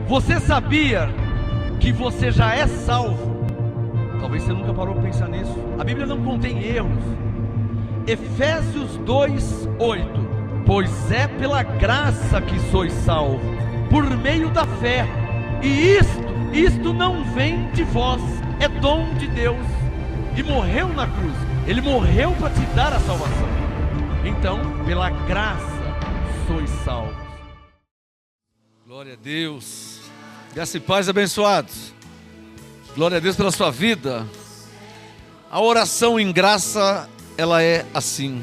Você sabia que você já é salvo? Talvez você nunca parou para pensar nisso. A Bíblia não contém erros. Efésios 2:8. Pois é pela graça que sois salvos, por meio da fé. E isto não vem de vós, é dom de Deus. E morreu na cruz. Ele morreu para te dar a salvação. Então, pela graça sois salvos. Glória a Deus. Graça e paz, abençoados. Glória a Deus pela sua vida. A oração em graça, ela é assim: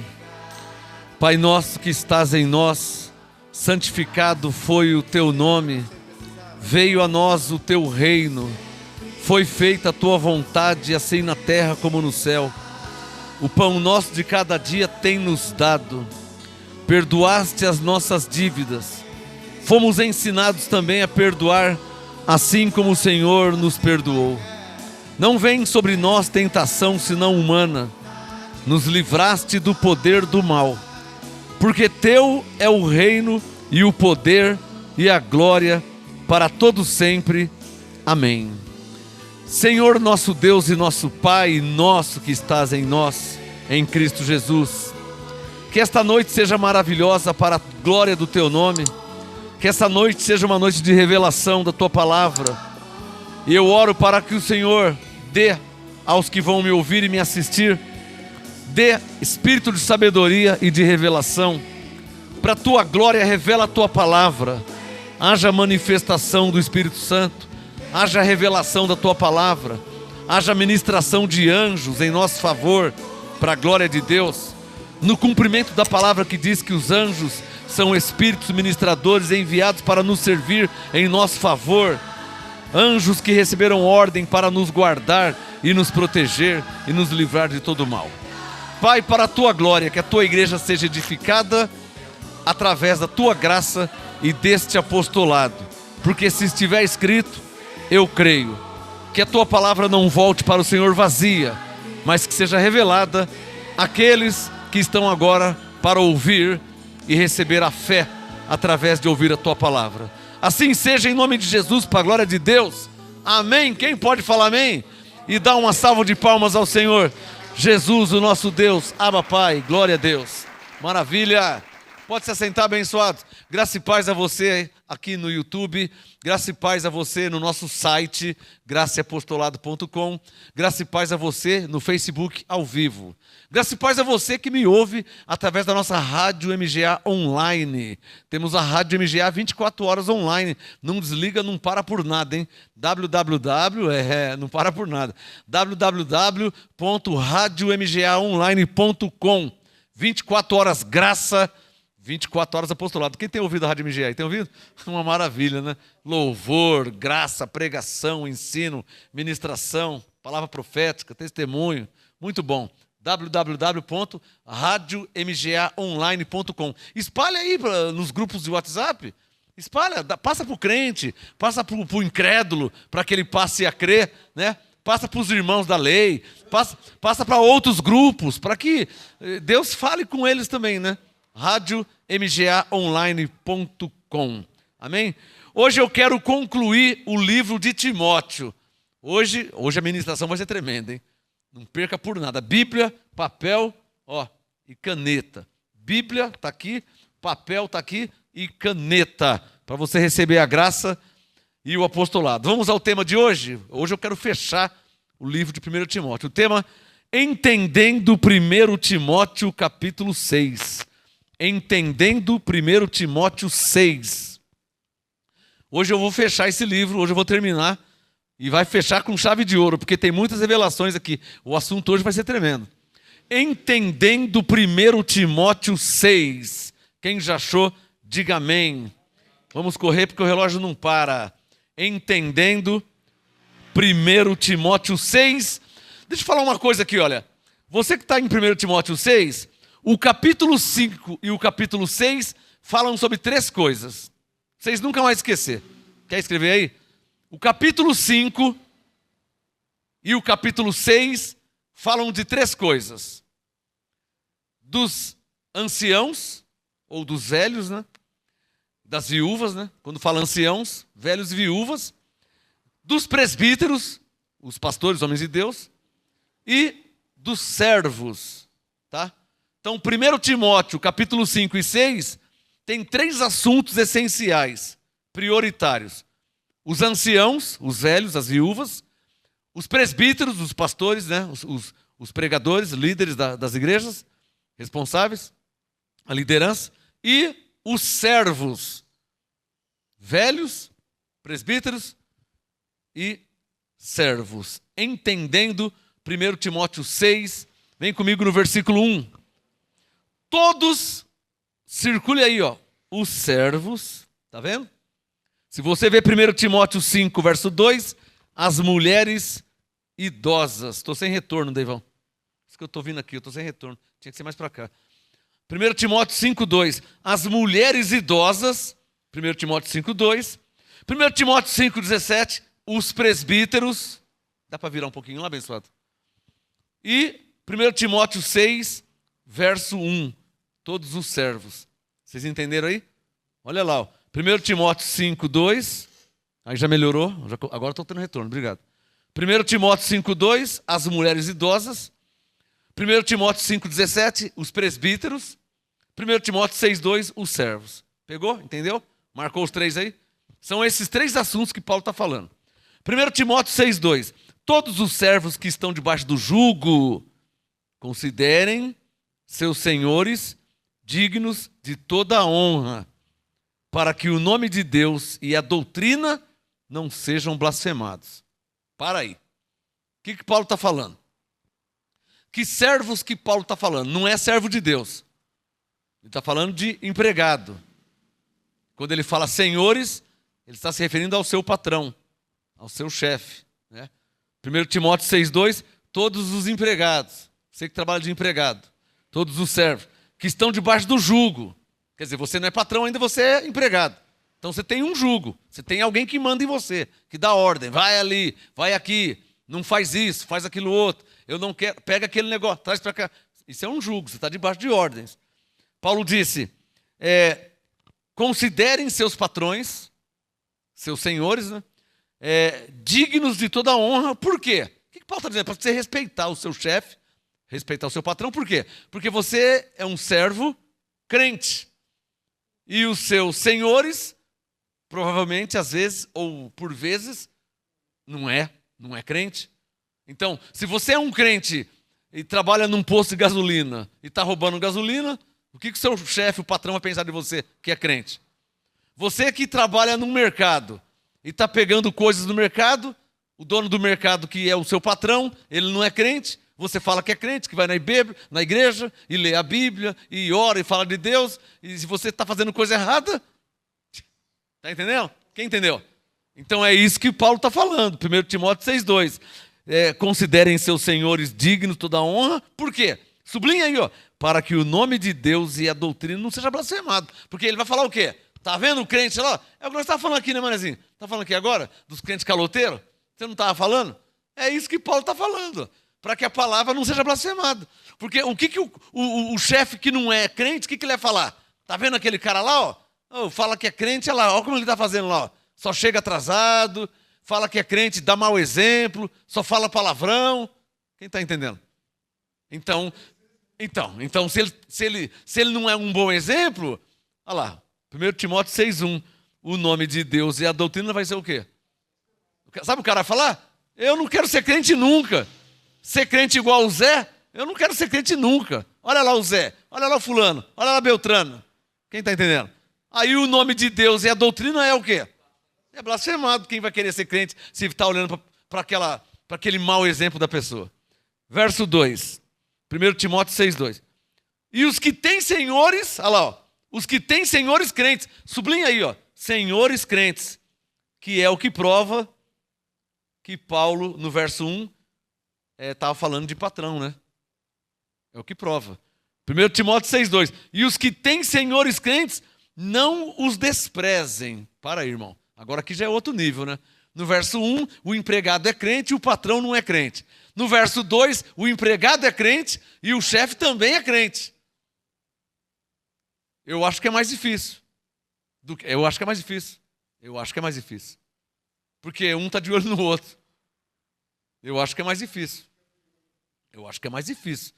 Pai nosso que estás em nós, santificado foi o teu nome, veio a nós o teu reino, foi feita a tua vontade, assim na terra como no céu. O pão nosso de cada dia tem-nos dado, perdoaste as nossas dívidas, fomos ensinados também a perdoar, assim como o Senhor nos perdoou. Não vem sobre nós tentação senão humana, nos livraste do poder do mal, porque teu é o reino e o poder e a glória para todos sempre. Amém. Senhor nosso Deus e nosso Pai, nosso que estás em nós, em Cristo Jesus, que esta noite seja maravilhosa para a glória do teu nome, que essa noite seja uma noite de revelação da tua palavra, e eu oro para que o Senhor dê aos que vão me ouvir e me assistir, dê espírito de sabedoria e de revelação, para a tua glória. Revela a tua palavra, haja manifestação do Espírito Santo, haja revelação da tua palavra, haja ministração de anjos em nosso favor, para a glória de Deus, no cumprimento da palavra que diz que os anjos são espíritos ministradores enviados para nos servir em nosso favor, anjos que receberam ordem para nos guardar e nos proteger e nos livrar de todo mal. Pai, para a tua glória, que a tua igreja seja edificada através da tua graça e deste apostolado, porque se estiver escrito, eu creio, que a tua palavra não volte para o Senhor vazia, mas que seja revelada àqueles que estão agora para ouvir e receber a fé através de ouvir a tua palavra. Assim seja, em nome de Jesus, para a glória de Deus. Amém. Quem pode falar amém? E dá uma salva de palmas ao Senhor Jesus, o nosso Deus. Abba, Pai, glória a Deus. Maravilha. Pode se assentar, abençoado. Graça e paz a você aqui no YouTube, graça e paz a você no nosso site, graçaeapostolado.com, graça e paz a você no Facebook ao vivo, graça e paz a você que me ouve através da nossa Rádio MGA online. Temos a Rádio MGA 24 horas online, não desliga, não para por nada, hein? Não para por nada, www.radiomgaonline.com, 24 horas graça, 24 horas apostolado. Quem tem ouvido a Rádio MGA aí? Tem ouvido? Uma maravilha, né? Louvor, graça, pregação, ensino, ministração, palavra profética, testemunho. Muito bom. www.radiomgaonline.com. Espalha aí nos grupos de WhatsApp. Espalha, passa para o crente, passa para o incrédulo, para que ele passe a crer, né? Passa para os irmãos da lei, passa para outros grupos, para que Deus fale com eles também, né? radiomgaonline.com. Amém? Hoje eu quero concluir o livro de Timóteo. Hoje a ministração vai ser tremenda, hein? Não perca por nada. Bíblia, papel, e caneta. Bíblia está aqui, papel está aqui e caneta, para você receber a graça e o apostolado. Vamos ao tema de hoje? Hoje eu quero fechar o livro de 1 Timóteo. O tema, Entendendo 1 Timóteo capítulo 6. Entendendo 1 Timóteo 6. Hoje eu vou fechar esse livro, hoje eu vou terminar e vai fechar com chave de ouro, porque tem muitas revelações aqui. O assunto hoje vai ser tremendo. Entendendo 1 Timóteo 6. Quem já achou, diga amém. Vamos correr porque o relógio não para. Entendendo 1 Timóteo 6. Deixa eu falar uma coisa aqui, olha. Você que está em 1 Timóteo 6... o capítulo 5 e o capítulo 6 falam sobre 3 coisas. Vocês nunca mais esquecer. Quer escrever aí? O capítulo 5 e o capítulo 6 falam de 3 coisas. Dos anciãos, ou dos velhos, né? das viúvas, né? Quando fala anciãos, velhos e viúvas, dos presbíteros, os pastores, homens de Deus, e dos servos, tá? Então, 1 Timóteo, capítulo 5 e 6, tem 3 assuntos essenciais, prioritários. Os anciãos, os velhos, as viúvas, os presbíteros, os pastores, né? Os pregadores, líderes das igrejas, responsáveis, a liderança, e os servos, velhos, presbíteros e servos. Entendendo 1 Timóteo 6, vem comigo no versículo 1. Todos, circule aí, ó, os servos, tá vendo? Se você ver 1 Timóteo 5, verso 2, as mulheres idosas. Estou sem retorno, Deivão. Isso que eu estou vindo aqui, eu estou sem retorno. Tinha que ser mais para cá. 1 Timóteo 5, 2. As mulheres idosas. 1 Timóteo 5, 2. 1 Timóteo 5, 17. Os presbíteros. Dá para virar um pouquinho lá, abençoado? E 1 Timóteo 6, verso 1. Todos os servos. Vocês entenderam aí? Olha lá, ó. 1 Timóteo 5, 2. Aí já melhorou. Agora estou tendo retorno, obrigado. 1 Timóteo 5, 2. As mulheres idosas. 1 Timóteo 5, 17. Os presbíteros. 1 Timóteo 6, 2. Os servos. Pegou? Entendeu? Marcou os 3 aí? São esses 3 assuntos que Paulo está falando. 1 Timóteo 6, 2. Todos os servos que estão debaixo do jugo, considerem seus senhores dignos de toda a honra, para que o nome de Deus e a doutrina não sejam blasfemados. Para aí. O que Paulo está falando? Que servos que Paulo está falando? Não é servo de Deus. Ele está falando de empregado. Quando ele fala senhores, ele está se referindo ao seu patrão, ao seu chefe, né? 1 Timóteo 6,2, todos os empregados, você que trabalha de empregado, todos os servos, que estão debaixo do jugo. Quer dizer, você não é patrão ainda, você é empregado. Então você tem um jugo, você tem alguém que manda em você, que dá ordem, vai ali, vai aqui, não faz isso, faz aquilo outro, eu não quero, pega aquele negócio, traz para cá. Isso é um jugo, você está debaixo de ordens. Paulo disse, considerem seus patrões, seus senhores, né? Dignos de toda honra. Por quê? O que Paulo está dizendo? Para você respeitar o seu chefe, respeitar o seu patrão. Por quê? Porque você é um servo crente. E os seus senhores, provavelmente, às vezes, ou por vezes, não é crente. Então, se você é um crente e trabalha num posto de gasolina e está roubando gasolina, o que o seu chefe, o patrão, vai pensar de você que é crente? Você que trabalha num mercado e está pegando coisas no mercado, o dono do mercado, que é o seu patrão, ele não é crente, você fala que é crente, que vai na igreja e lê a Bíblia e ora e fala de Deus, e se você está fazendo coisa errada, está entendendo? Quem entendeu? Então é isso que Paulo está falando, 1 Timóteo 6,2. Considerem seus senhores dignos de toda honra, por quê? Sublinha aí, ó, para que o nome de Deus e a doutrina não seja blasfemado, porque ele vai falar o quê? Tá vendo o crente lá? É o que nós estávamos falando aqui, né, Manezinho? Está falando aqui agora? Dos crentes caloteiros? Você não estava falando? É isso que Paulo está falando. Para que a palavra não seja blasfemada. Porque o que o chefe que não é crente, o que ele vai falar? Está vendo aquele cara lá, ó? Oh, fala que é crente, olha lá, olha como ele está fazendo lá, ó. Só chega atrasado, fala que é crente, dá mau exemplo, só fala palavrão. Quem está entendendo? Então, se ele não é um bom exemplo, olha lá, 1 Timóteo 6,1, o nome de Deus e a doutrina vai ser o quê? Sabe o cara vai falar? Eu não quero ser crente nunca. Ser crente igual o Zé, eu não quero ser crente nunca. Olha lá o Zé, olha lá o fulano, olha lá Beltrano. Quem está entendendo? Aí o nome de Deus e a doutrina é o quê? É blasfemado. Quem vai querer ser crente se está olhando para aquele mau exemplo da pessoa? Verso 2, 1 Timóteo 6,2. E os que têm senhores, olha lá, ó, os que têm senhores crentes, sublinha aí, ó, senhores crentes, que é o que prova que Paulo, no verso 1, estava falando de patrão, né? É o que prova. 1 Timóteo 6,2. E os que têm senhores crentes, não os desprezem. Para aí, irmão. Agora aqui já é outro nível, né? No verso 1, o empregado é crente e o patrão não é crente. No verso 2, o empregado é crente e o chefe também é crente. Eu acho que é mais difícil Eu acho que é mais difícil. Eu acho que é mais difícil. Porque um está de olho no outro. Eu acho que é mais difícil. Eu acho que é mais difícil.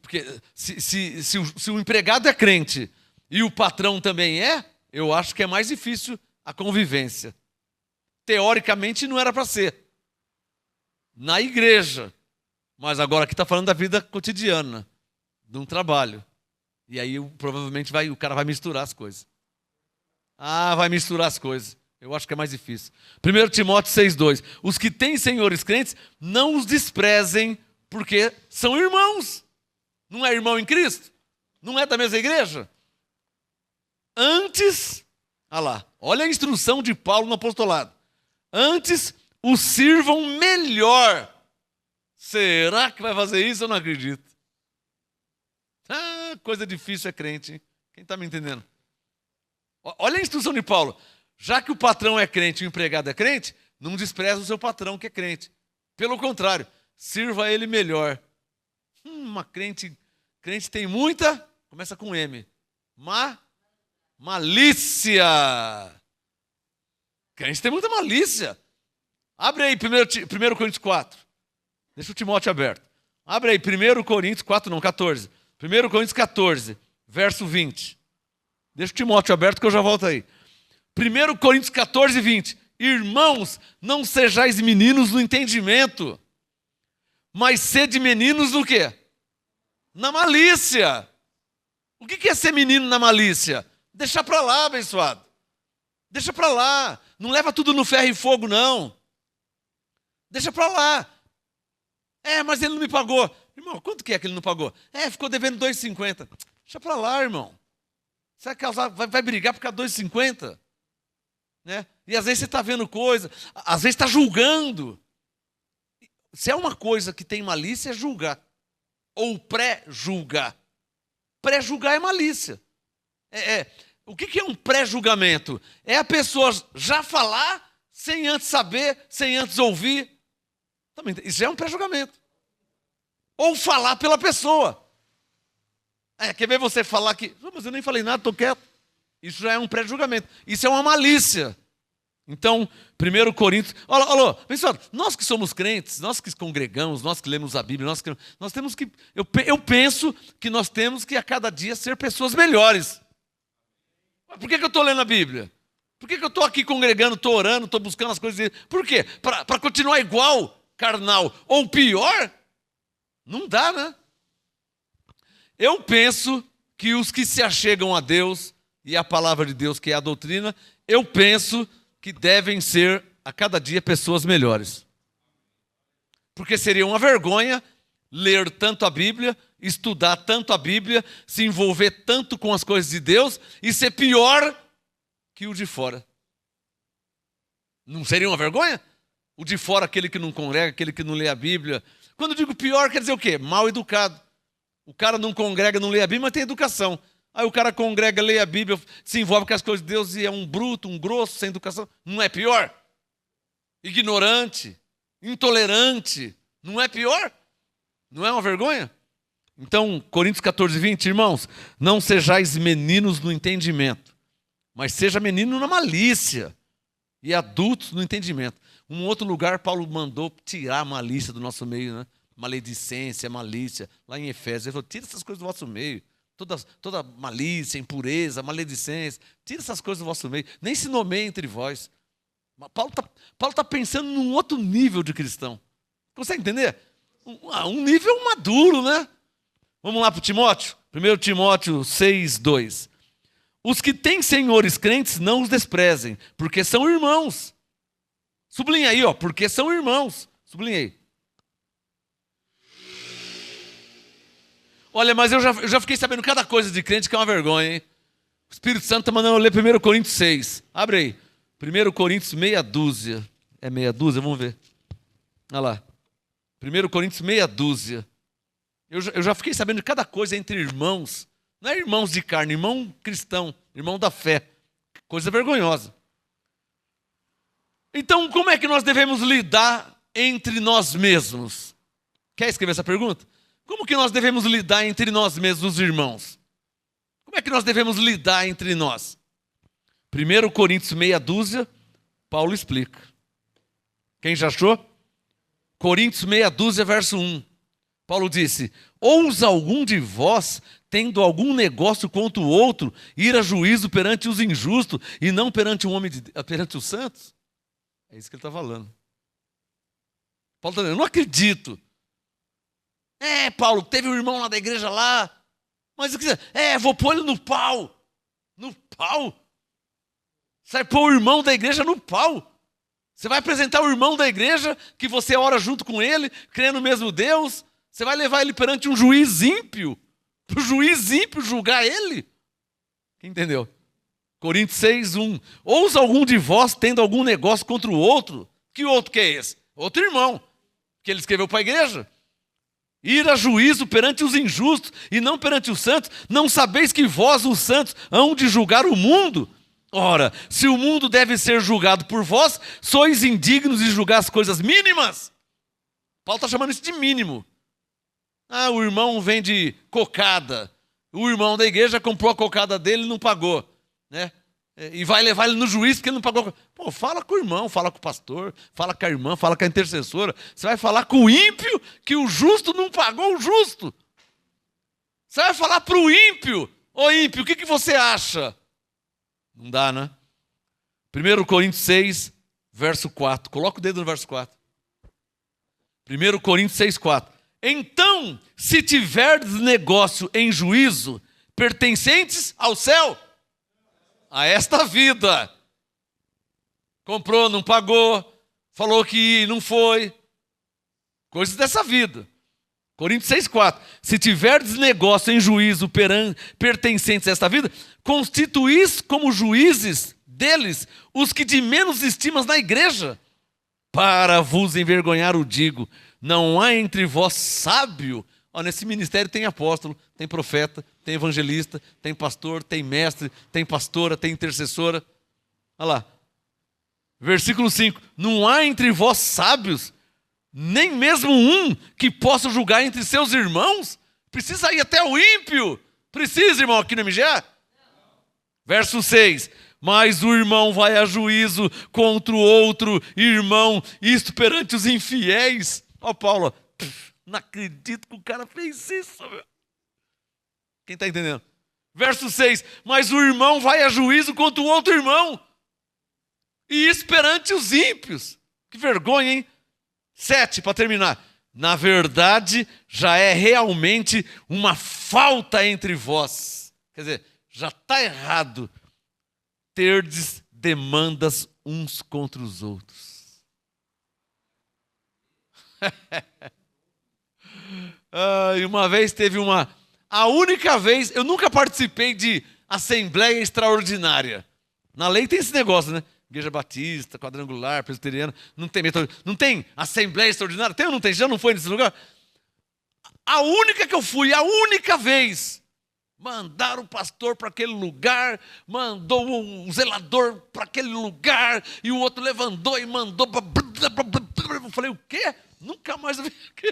Porque se o empregado é crente e o patrão também eu acho que é mais difícil a convivência. Teoricamente não era para ser. Na igreja. Mas agora aqui está falando da vida cotidiana, de um trabalho. E aí provavelmente o cara vai misturar as coisas. Vai misturar as coisas. Eu acho que é mais difícil. 1 Timóteo 6,2. Os que têm senhores crentes, não os desprezem, porque são irmãos. Não é irmão em Cristo? Não é da mesma igreja? Antes, olha a instrução de Paulo no apostolado. Antes, os sirvam melhor. Será que vai fazer isso? Eu não acredito. Coisa difícil é crente, hein? Quem está me entendendo? Olha a instrução de Paulo. Já que o patrão é crente e o empregado é crente, não despreza o seu patrão que é crente. Pelo contrário, sirva ele melhor. Uma crente tem muita, começa com M. Malícia. Crente tem muita malícia. Abre aí 1 Coríntios 4. Deixa o Timóteo aberto. Abre aí 1 Coríntios 4, não, 14. 1 Coríntios 14, verso 20. Deixa o Timóteo aberto que eu já volto aí. 1 Coríntios 14, 20. Irmãos, não sejais meninos no entendimento, mas sede meninos no quê? Na malícia. O que é ser menino na malícia? Deixa para lá, abençoado. Deixa para lá. Não leva tudo no ferro e fogo, não. Deixa para lá. Mas ele não me pagou. Irmão, quanto que é que ele não pagou? Ficou devendo 2,50. Deixa para lá, irmão. Você vai brigar por causa de 2,50? Né? E às vezes você está vendo coisa, às vezes está julgando. Se é uma coisa que tem malícia, é julgar. Ou pré-julgar. Pré-julgar é malícia. O que é um pré-julgamento? É a pessoa já falar sem antes saber, sem antes ouvir. Também, isso já é um pré-julgamento. Ou falar pela pessoa. Quer ver você falar que... mas eu nem falei nada, estou quieto. Isso já é um pré-julgamento. Isso é uma malícia. Então, 1 Coríntios... Olha, pessoal, nós que somos crentes, nós que congregamos, nós que lemos a Bíblia, nós temos que... Eu penso que nós temos que a cada dia ser pessoas melhores. Por que eu estou lendo a Bíblia? Por que eu estou aqui congregando, estou orando, estou buscando as coisas? Por quê? Para continuar igual, carnal, ou pior? Não dá, né? Eu penso que os que se achegam a Deus e a palavra de Deus, que é a doutrina, eu penso que devem ser a cada dia pessoas melhores. Porque seria uma vergonha ler tanto a Bíblia, estudar tanto a Bíblia, se envolver tanto com as coisas de Deus e ser pior que o de fora. Não seria uma vergonha? O de fora, aquele que não congrega, aquele que não lê a Bíblia. Quando eu digo pior, quer dizer o quê? Mal educado. O cara não congrega, não lê a Bíblia, mas tem educação. Aí o cara congrega, lê a Bíblia, se envolve com as coisas de Deus e é um bruto, um grosso, sem educação. Não é pior? Ignorante, intolerante. Não é pior? Não é uma vergonha? Então, Coríntios 14, 20, irmãos, não sejais meninos no entendimento, mas seja menino na malícia e adultos no entendimento. Um outro lugar, Paulo mandou tirar a malícia do nosso meio, né? Maledicência, malícia, lá em Efésios. Ele falou, tira essas coisas do vosso meio. Toda malícia, impureza, maledicência. Tira essas coisas do vosso meio. Nem se nomeie entre vós. Paulo tá pensando num outro nível de cristão. Consegue entender? Um nível maduro, né? Vamos lá para o Timóteo. 1 Timóteo 6, 2. Os que têm senhores crentes, não os desprezem, porque são irmãos. Sublinha aí, porque são irmãos. Sublinha aí. Olha, mas eu já fiquei sabendo cada coisa de crente que é uma vergonha, hein? O Espírito Santo está mandando eu ler 1 Coríntios 6. Abre aí. 1 Coríntios meia dúzia. É meia dúzia? Vamos ver. Olha lá. 1 Coríntios meia dúzia. Eu já fiquei sabendo de cada coisa entre irmãos. Não é irmãos de carne, irmão cristão, irmão da fé. Coisa vergonhosa. Então, como é que nós devemos lidar entre nós mesmos? Quer escrever essa pergunta? Como que nós devemos lidar entre nós mesmos, os irmãos? Como é que nós devemos lidar entre nós? 1 Coríntios meia dúzia, Paulo explica. Quem já achou? Coríntios meia dúzia, verso 1. Paulo disse: ousa algum de vós, tendo algum negócio contra o outro, ir a juízo perante os injustos e não perante perante os santos? É isso que ele está falando. Paulo está dizendo: eu não acredito. Paulo, teve um irmão lá da igreja lá, mas vou pôr ele no pau. No pau? Você vai pôr o irmão da igreja no pau. Você vai apresentar o irmão da igreja, que você ora junto com ele, crê no mesmo Deus. Você vai levar ele perante um juiz ímpio, para o juiz ímpio julgar ele. Quem entendeu? Coríntios 6, 1. Ousa algum de vós tendo algum negócio contra o outro? Que outro que é esse? Outro irmão, que ele escreveu para a igreja. Ir a juízo perante os injustos e não perante os santos. Não sabeis que vós, os santos, hão de julgar o mundo? Ora, se o mundo deve ser julgado por vós, sois indignos de julgar as coisas mínimas. Paulo está chamando isso de mínimo. O irmão vende cocada. O irmão da igreja comprou a cocada dele e não pagou, né? E vai levar ele no juiz porque ele não pagou. Pô, fala com o irmão, fala com o pastor, fala com a irmã, fala com a intercessora. Você vai falar com o ímpio que o justo não pagou o justo. Você vai falar para o ímpio: ô ímpio, o que você acha? Não dá, né? 1 Coríntios 6, verso 4. Coloca o dedo no verso 4. 1 Coríntios 6, 4. Então, se tiverdes negócio em juízo, pertencentes ao céu, a esta vida. Comprou, não pagou, falou que não foi. Coisas dessa vida. Coríntios 6, 4. Se tiverdes negócio em juízo pertencentes a esta vida, constituís como juízes deles os que de menos estimas na igreja. Para vos envergonhar o digo, não há entre vós sábio. Nesse ministério tem apóstolo, tem profeta, tem evangelista, tem pastor, tem mestre, tem pastora, tem intercessora. Olha lá. Versículo 5. Não há entre vós sábios, nem mesmo um que possa julgar entre seus irmãos? Precisa ir até o ímpio. Precisa, irmão, aqui no MGA? Verso 6. Mas o irmão vai a juízo contra o outro irmão, isto perante os infiéis. Paulo, não acredito que o cara fez isso, meu. Quem está entendendo? Verso 6. Mas o irmão vai a juízo contra o outro irmão, e isso perante os ímpios. Que vergonha, hein? 7, para terminar. Na verdade, já é realmente uma falta entre vós. Quer dizer, já está errado terdes demandas uns contra os outros. Uma vez teve a única vez, eu nunca participei de assembleia extraordinária. Na lei tem esse negócio, né? Igreja Batista, Quadrangular, Presbiteriana, não tem assembleia extraordinária? Tem ou não tem? Já não foi nesse lugar? A única que eu fui, a única vez, mandaram o pastor para aquele lugar, mandou um zelador para aquele lugar, e o outro levantou e mandou. Eu falei, o quê? Nunca mais eu vi aqui.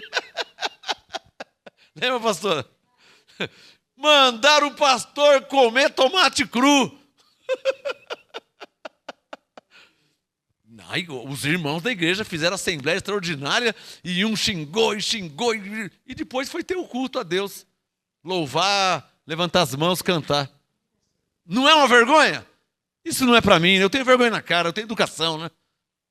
Lembra, pastor? Mandaram o pastor comer tomate cru. Aí, os irmãos da igreja fizeram assembleia extraordinária e um xingou, e depois foi ter o culto a Deus. Louvar, levantar as mãos, cantar. Não é uma vergonha? Isso não é para mim, eu tenho vergonha na cara, eu tenho educação, né?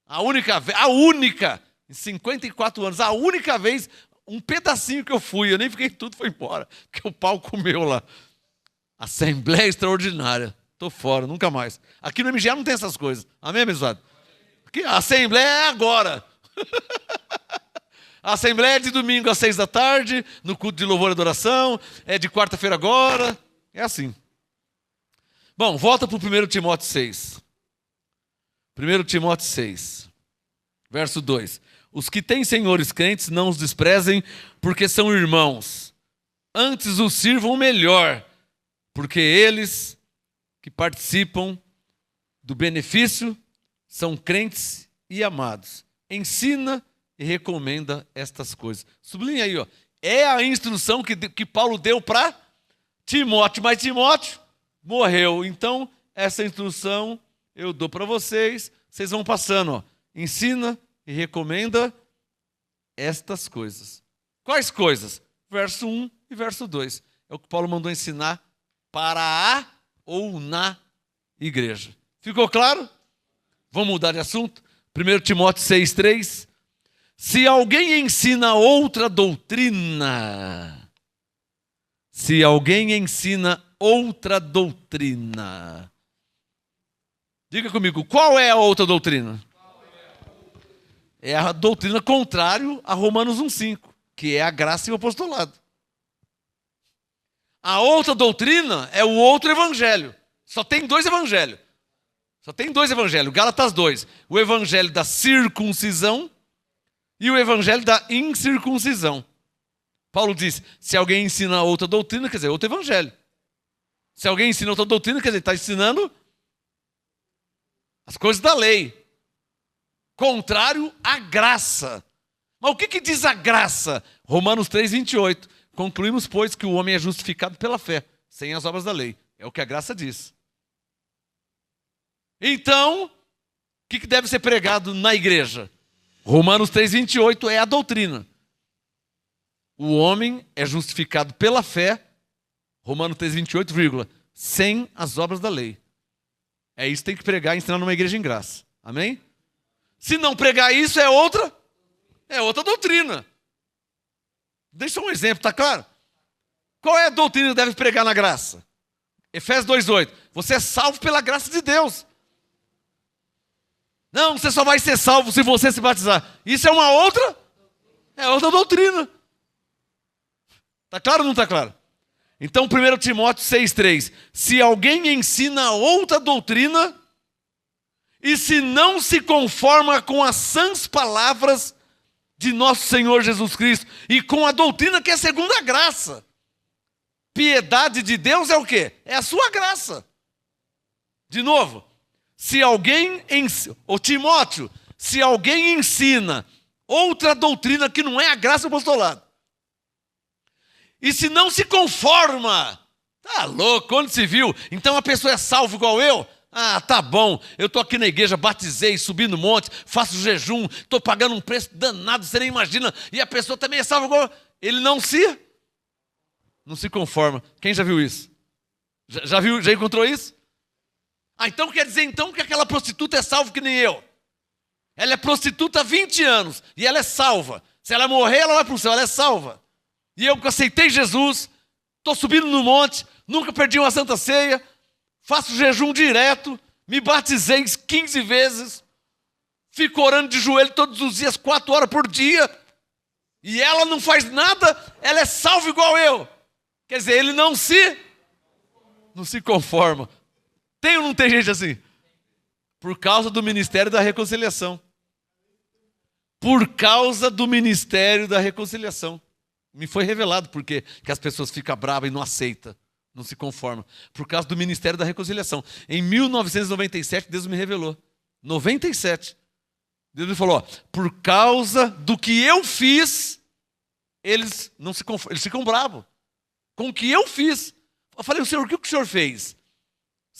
A única, em 54 anos, a única vez, um pedacinho que eu fui, eu nem fiquei tudo, foi embora, porque o pau comeu lá. Assembleia extraordinária, estou fora, nunca mais. Aqui no MGA não tem essas coisas, amém, abençoado? Porque a assembleia é agora. A assembleia é de domingo às 6 da tarde, no culto de louvor e adoração, é de quarta-feira agora, é assim. Bom, volta para o 1 Timóteo 6. 1 Timóteo 6, verso 2. Os que têm senhores crentes não os desprezem, porque são irmãos. Antes os sirvam melhor, porque eles que participam do benefício são crentes e amados. Ensina e recomenda estas coisas. Sublinha aí, ó. É a instrução que Paulo deu para Timóteo, mas Timóteo morreu. Então, essa instrução eu dou para vocês. Vocês vão passando, ó. Ensina e recomenda estas coisas. Quais coisas? Verso 1 e verso 2. É o que Paulo mandou ensinar para a ou na igreja. Ficou claro? Vamos mudar de assunto? 1 Timóteo 6,3. Se alguém ensina outra doutrina, diga comigo, qual é a outra doutrina? É a doutrina contrária a Romanos 1,5, que é a graça e o apostolado. A outra doutrina é o outro evangelho. Só tem dois evangelhos. Gálatas 2. O evangelho da circuncisão e o evangelho da incircuncisão. Paulo diz, se alguém ensina outra doutrina, quer dizer, outro evangelho. Se alguém ensina outra doutrina, quer dizer, está ensinando as coisas da lei. Contrário à graça. Mas o que diz a graça? Romanos 3,28. Concluímos, pois, que o homem é justificado pela fé, sem as obras da lei. É o que a graça diz. Então, o que deve ser pregado na igreja? Romanos 3,28 é a doutrina. O homem é justificado pela fé, Romanos 3,28, sem as obras da lei. É isso que tem que pregar e ensinar numa igreja em graça. Amém? Se não pregar isso, é outra doutrina. Deixa um exemplo, tá claro? Qual é a doutrina que deve pregar na graça? Efésios 2,8. Você é salvo pela graça de Deus. Não, você só vai ser salvo se você se batizar. Isso é uma outra? É outra doutrina. Tá claro ou não tá claro? Então, 1 Timóteo 6,3. Se alguém ensina outra doutrina, e se não se conforma com as sãs palavras de nosso Senhor Jesus Cristo, e com a doutrina que é segundo a graça. Piedade de Deus é o quê? É a sua graça. De novo, se alguém Timóteo, se alguém ensina outra doutrina que não é a graça do apostolado, e se não se conforma, tá louco, onde se viu? Então a pessoa é salva igual eu? Ah, tá bom, eu estou aqui na igreja, batizei, subi no monte, faço jejum, estou pagando um preço danado, você nem imagina, e a pessoa também é salva igual eu. Ele não se conforma. Quem já viu isso? Já viu, já encontrou isso? Ah, então quer dizer então que aquela prostituta é salva que nem eu. Ela é prostituta há 20 anos e ela é salva. Se ela morrer, ela vai para o céu, ela é salva. E eu que aceitei Jesus, estou subindo no monte, nunca perdi uma santa ceia, faço jejum direto, me batizei 15 vezes, fico orando de joelho todos os dias, 4 horas por dia, e ela não faz nada, ela é salva igual eu. Quer dizer, ele não se conforma. Tem ou não tem gente assim? Por causa do ministério da reconciliação. Por causa do ministério da reconciliação. Me foi revelado porque que as pessoas ficam bravas e não aceitam, não se conformam. Por causa do ministério da reconciliação. Em 1997, Deus me revelou. 97. Deus me falou, ó, por causa do que eu fiz, eles ficam bravos. Com o que eu fiz. Eu falei, Senhor, o que o Senhor fez?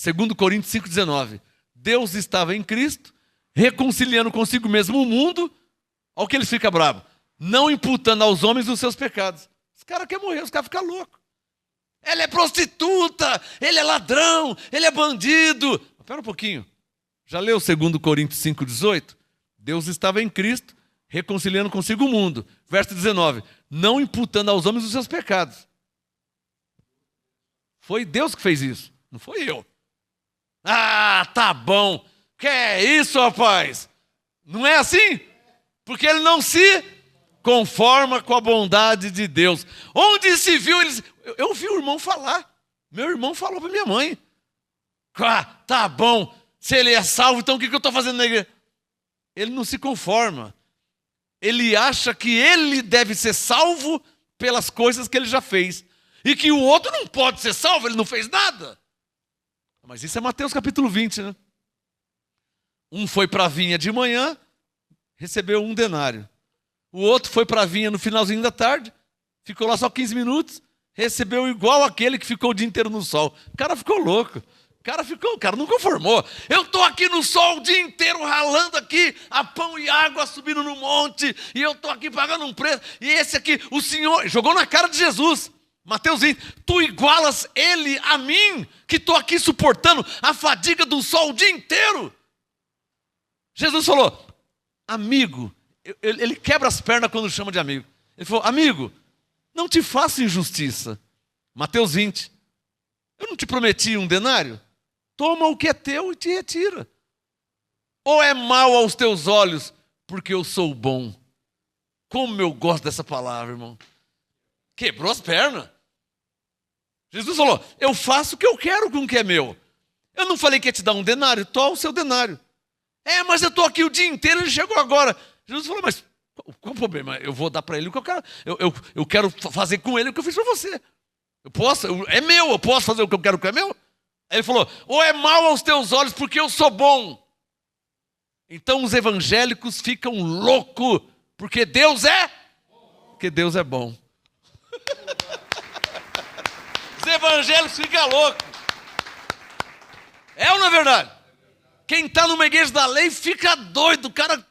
2 Coríntios 5,19. Deus estava em Cristo, reconciliando consigo mesmo o mundo. Olha o que eles ficam bravos. Não imputando aos homens os seus pecados. Os caras querem morrer, os caras ficam loucos. Ela é prostituta, ele é ladrão, ele é bandido. Espera um pouquinho. Já leu 2 Coríntios 5,18? Deus estava em Cristo, reconciliando consigo o mundo. Verso 19. Não imputando aos homens os seus pecados. Foi Deus que fez isso, não foi eu. Ah, tá bom. Que é isso, rapaz? Não é assim? Porque ele não se conforma com a bondade de Deus. Onde se viu, eu ouvi o irmão falar. Meu irmão falou para minha mãe. Ah, tá bom. Se ele é salvo, então o que eu estou fazendo na igreja? Ele não se conforma. Ele acha que ele deve ser salvo pelas coisas que ele já fez. E que o outro não pode ser salvo, ele não fez nada. Mas isso é Mateus capítulo 20, né? Um foi para a vinha de manhã, recebeu 1 denário. O outro foi para a vinha no finalzinho da tarde, ficou lá só 15 minutos, recebeu igual aquele que ficou o dia inteiro no sol. O cara ficou louco. O cara não conformou. Eu estou aqui no sol o dia inteiro, ralando aqui, a pão e água subindo no monte, e eu estou aqui pagando um preço, e esse aqui, o Senhor, jogou na cara de Jesus. Mateus 20, tu igualas ele a mim, que estou aqui suportando a fadiga do sol o dia inteiro. Jesus falou, amigo, ele quebra as pernas quando chama de amigo. Ele falou, amigo, não te faça injustiça. Mateus 20, eu não te prometi um denário? Toma o que é teu e te retira. Ou é mal aos teus olhos, porque eu sou bom? Como eu gosto dessa palavra, irmão. Quebrou as pernas. Jesus falou, eu faço o que eu quero com o que é meu. Eu não falei que ia te dar um denário, toma o seu denário. Mas eu estou aqui o dia inteiro, ele chegou agora. Jesus falou, mas qual o problema? Eu vou dar para ele o que eu quero. Eu quero fazer com ele o que eu fiz para você. Eu posso, é meu, eu posso fazer o que eu quero que é meu? Aí ele falou, ou é mal aos teus olhos porque eu sou bom. Então os evangélicos ficam loucos, porque Deus é? Porque Deus é bom. Os evangélicos ficam loucos. É ou não é verdade? Quem está numa igreja da lei fica doido. O cara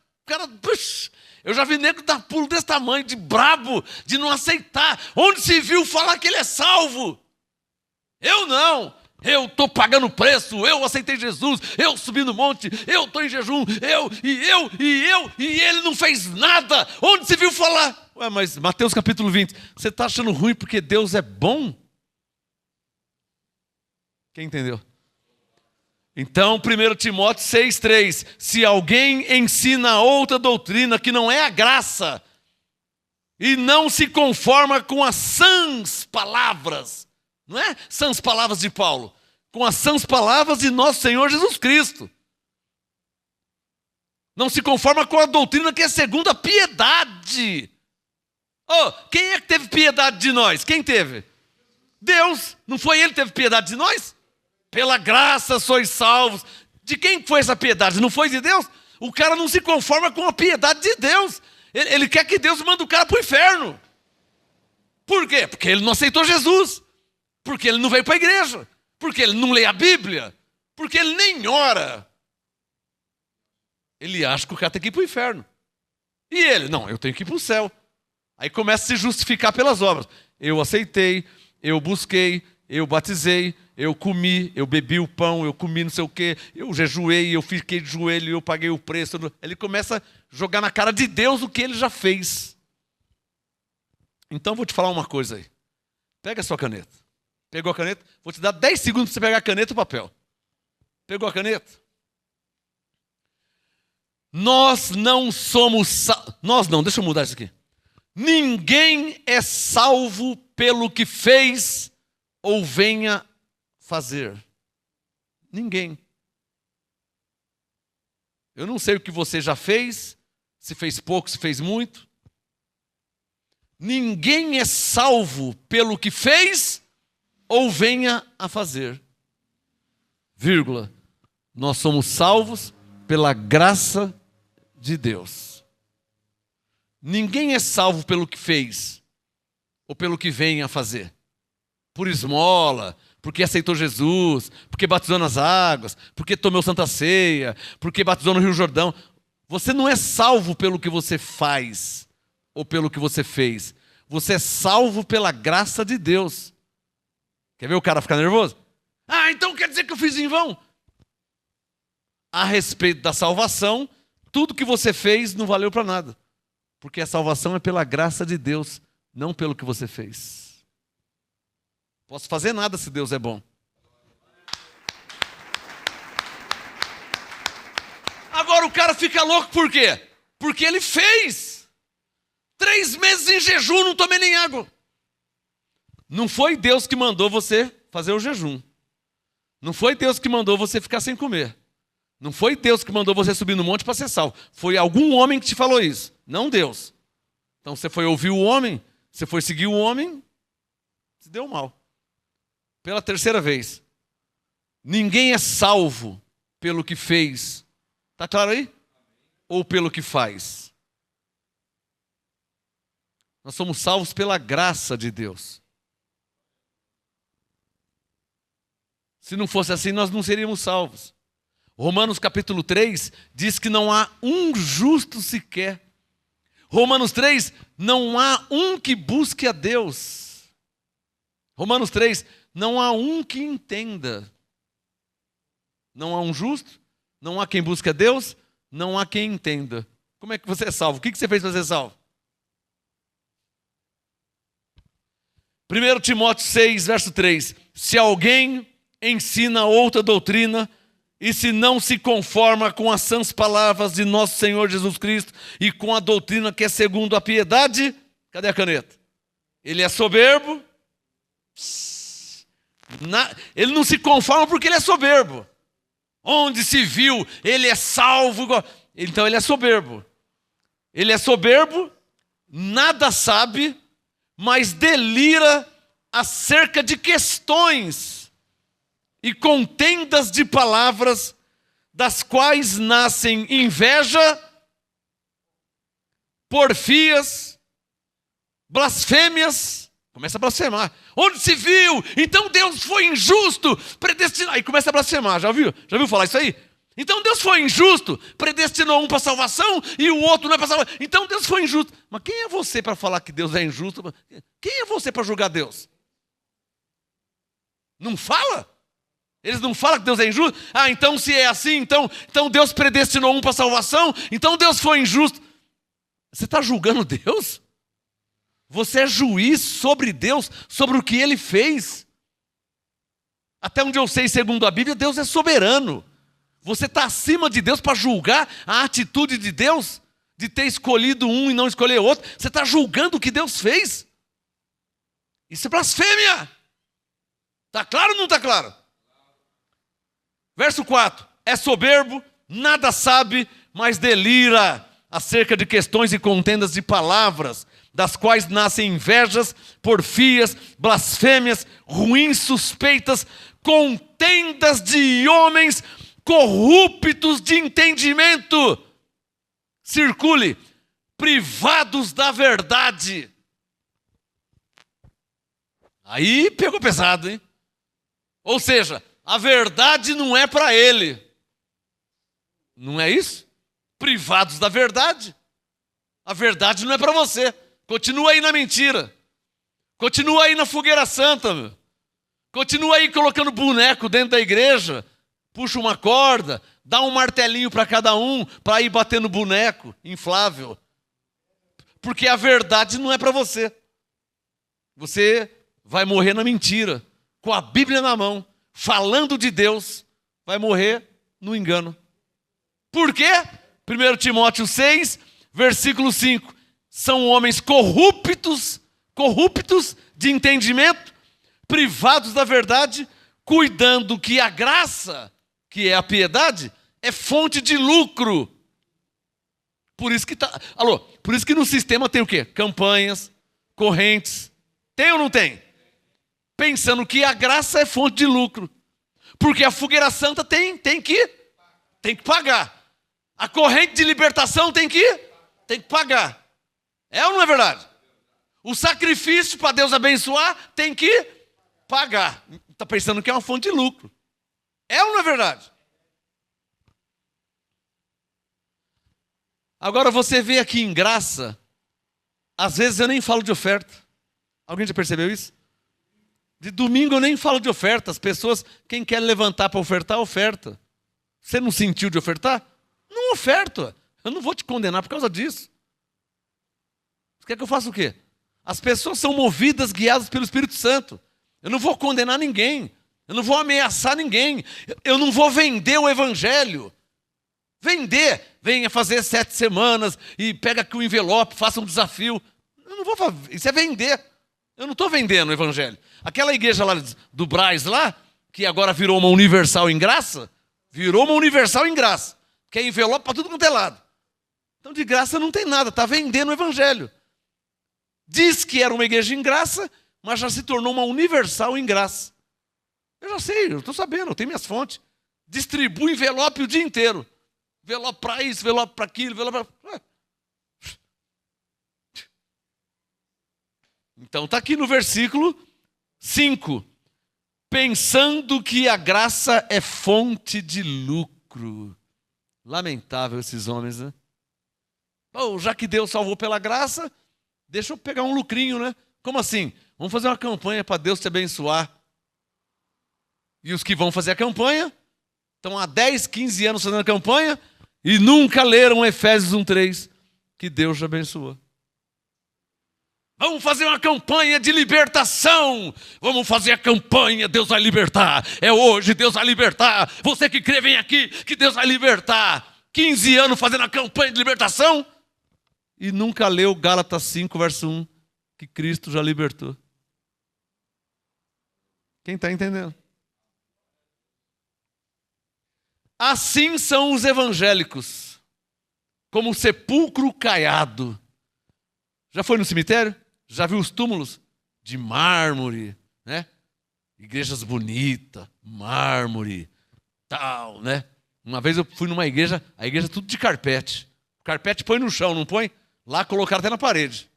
puxa. Eu já vi nego dar pulo desse tamanho, de brabo, de não aceitar. Onde se viu falar que ele é salvo? Eu não. Eu estou pagando preço, eu aceitei Jesus, eu subi no monte, eu estou em jejum, e ele não fez nada. Onde se viu falar? Ué, mas Mateus capítulo 20, você está achando ruim porque Deus é bom? Quem entendeu? Então, 1 Timóteo 6,3, se alguém ensina outra doutrina que não é a graça, e não se conforma com as sãs palavras, não é sãs palavras de Paulo, com as sãs palavras de nosso Senhor Jesus Cristo. Não se conforma com a doutrina que é segundo a piedade. Quem é que teve piedade de nós? Quem teve? Deus. Não foi ele que teve piedade de nós? Pela graça sois salvos. De quem foi essa piedade? Não foi de Deus? O cara não se conforma com a piedade de Deus. Ele quer que Deus mande o cara para o inferno. Por quê? Porque ele não aceitou Jesus. Porque ele não veio para a igreja. Porque ele não lê a Bíblia. Porque ele nem ora. Ele acha que o cara tem que ir para o inferno. E ele, não, eu tenho que ir para o céu. Aí começa a se justificar pelas obras. Eu aceitei, eu busquei, eu batizei, eu comi, eu bebi o pão, eu comi não sei o quê, eu jejuei, eu fiquei de joelho, eu paguei o preço. Ele começa a jogar na cara de Deus o que ele já fez. Então vou te falar uma coisa aí. Pega a sua caneta. Pegou a caneta? Vou te dar 10 segundos para você pegar a caneta e o papel. Pegou a caneta? Nós não somos nós não, deixa eu mudar isso aqui. Ninguém é salvo pelo que fez ou venha fazer. Ninguém. Eu não sei o que você já fez, se fez pouco, se fez muito. Ninguém é salvo pelo que fez ou venha a fazer. Vírgula. Nós somos salvos pela graça de Deus. Ninguém é salvo pelo que fez ou pelo que venha a fazer. Por esmola, porque aceitou Jesus, porque batizou nas águas, porque tomou Santa Ceia, porque batizou no Rio Jordão. Você não é salvo pelo que você faz ou pelo que você fez. Você é salvo pela graça de Deus. Quer ver o cara ficar nervoso? Então quer dizer que eu fiz em vão? A respeito da salvação, tudo que você fez não valeu para nada. Porque a salvação é pela graça de Deus, não pelo que você fez. Posso fazer nada se Deus é bom. Agora o cara fica louco por quê? Porque ele fez. 3 meses em jejum, não tomei nem água. Não foi Deus que mandou você fazer o jejum. Não foi Deus que mandou você ficar sem comer. Não foi Deus que mandou você subir no monte para ser salvo. Foi algum homem que te falou isso, não Deus. Então você foi ouvir o homem, você foi seguir o homem, se deu mal. Pela 3ª vez. Ninguém é salvo pelo que fez. Está claro aí? Ou pelo que faz. Nós somos salvos pela graça de Deus. Se não fosse assim, nós não seríamos salvos. Romanos capítulo 3 diz que não há um justo sequer. Romanos 3, não há um que busque a Deus. Romanos 3, não há um que entenda. Não há um justo, não há quem busque a Deus, não há quem entenda. Como é que você é salvo? O que você fez para ser salvo? 1 Timóteo 6, verso 3. Se alguém ensina outra doutrina, e se não se conforma com as sãs palavras de nosso Senhor Jesus Cristo e com a doutrina que é segundo a piedade, cadê a caneta? Ele é soberbo. Ele não se conforma porque ele é soberbo. Onde se viu, ele é salvo. Então ele é soberbo. Ele é soberbo, nada sabe, mas delira acerca de questões e contendas de palavras, das quais nascem inveja, porfias, blasfêmias. Começa a blasfemar. Onde se viu? Então Deus foi injusto, predestinou. Aí começa a blasfemar, já viu? Já viu falar isso aí? Então Deus foi injusto, predestinou um para salvação e o outro não é para salvação. Então Deus foi injusto. Mas quem é você para falar que Deus é injusto? Quem é você para julgar Deus? Não fala? Eles não falam que Deus é injusto? Ah, então se é assim, então Deus predestinou um para salvação, então Deus foi injusto. Você está julgando Deus? Você é juiz sobre Deus, sobre o que Ele fez. Até onde eu sei, segundo a Bíblia, Deus é soberano. Você está acima de Deus para julgar a atitude de Deus, de ter escolhido um e não escolher outro. Você está julgando o que Deus fez. Isso é blasfêmia. Está claro ou não está claro? Verso 4, é soberbo, nada sabe, mas delira acerca de questões e contendas de palavras, das quais nascem invejas, porfias, blasfêmias, ruins suspeitas, contendas de homens corruptos de entendimento. Circule, privados da verdade. Aí pegou pesado, hein? Ou seja, a verdade não é para ele. Não é isso? Privados da verdade. A verdade não é para você. Continua aí na mentira. Continua aí na fogueira santa, meu. Continua aí colocando boneco dentro da igreja. Puxa uma corda, dá um martelinho para cada um, para ir batendo boneco inflável. Porque a verdade não é para você. Você vai morrer na mentira, com a Bíblia na mão, falando de Deus, vai morrer no engano. Por quê? 1 Timóteo 6, versículo 5. São homens corruptos de entendimento, privados da verdade, cuidando que a graça, que é a piedade, é fonte de lucro. Por isso que por isso que no sistema tem o quê? Campanhas, correntes. Tem ou não tem? Pensando que a graça é fonte de lucro. Porque a fogueira santa tem que pagar. A corrente de libertação tem que pagar. É ou não é verdade? O sacrifício para Deus abençoar tem que pagar. Está pensando que é uma fonte de lucro. É ou não é verdade? Agora você vê aqui em graça, às vezes eu nem falo de oferta. Alguém já percebeu isso? De domingo eu nem falo de oferta. As pessoas, quem quer levantar para ofertar, oferta. Você não sentiu de ofertar? Não oferta. Eu não vou te condenar por causa disso. Você quer que eu faça o quê? As pessoas são movidas, guiadas pelo Espírito Santo. Eu não vou condenar ninguém. Eu não vou ameaçar ninguém. Eu não vou vender o evangelho. Vender. Venha fazer 7 semanas e pega aqui o envelope, faça um desafio. Eu não vou fazer. Isso é vender. Eu não estou vendendo o evangelho. Aquela igreja lá do Braz lá, que agora virou uma universal em graça, virou uma universal em graça. Que é envelope para tudo quanto é lado. Então de graça não tem nada, está vendendo o evangelho. Diz que era uma igreja em graça, mas já se tornou uma universal em graça. Eu já sei, eu estou sabendo, eu tenho minhas fontes. Distribui envelope o dia inteiro. Envelope para isso, envelope para aquilo, envelope para... Então está aqui no versículo 5. pensando que a graça é fonte de lucro. Lamentável esses homens, né? Bom, já que Deus salvou pela graça, deixa eu pegar um lucrinho, né? Como assim? Vamos fazer uma campanha para Deus te abençoar. E os que vão fazer a campanha estão há 10, 15 anos fazendo a campanha e nunca leram Efésios 1:3, que Deus te abençoou. Vamos fazer uma campanha de libertação. Vamos fazer a campanha, Deus vai libertar. É hoje, Deus vai libertar. Você que crê, vem aqui, que Deus vai libertar. 15 anos fazendo a campanha de libertação e nunca leu Gálatas 5, verso 1, que Cristo já libertou. Quem está entendendo? Assim são os evangélicos, como sepulcro caiado. Já foi no cemitério? Já viu os túmulos? De mármore, né? Igrejas bonitas, mármore, tal, né? Uma vez eu fui numa igreja, a igreja é tudo de carpete. O carpete põe no chão, não põe? Lá colocaram até na parede.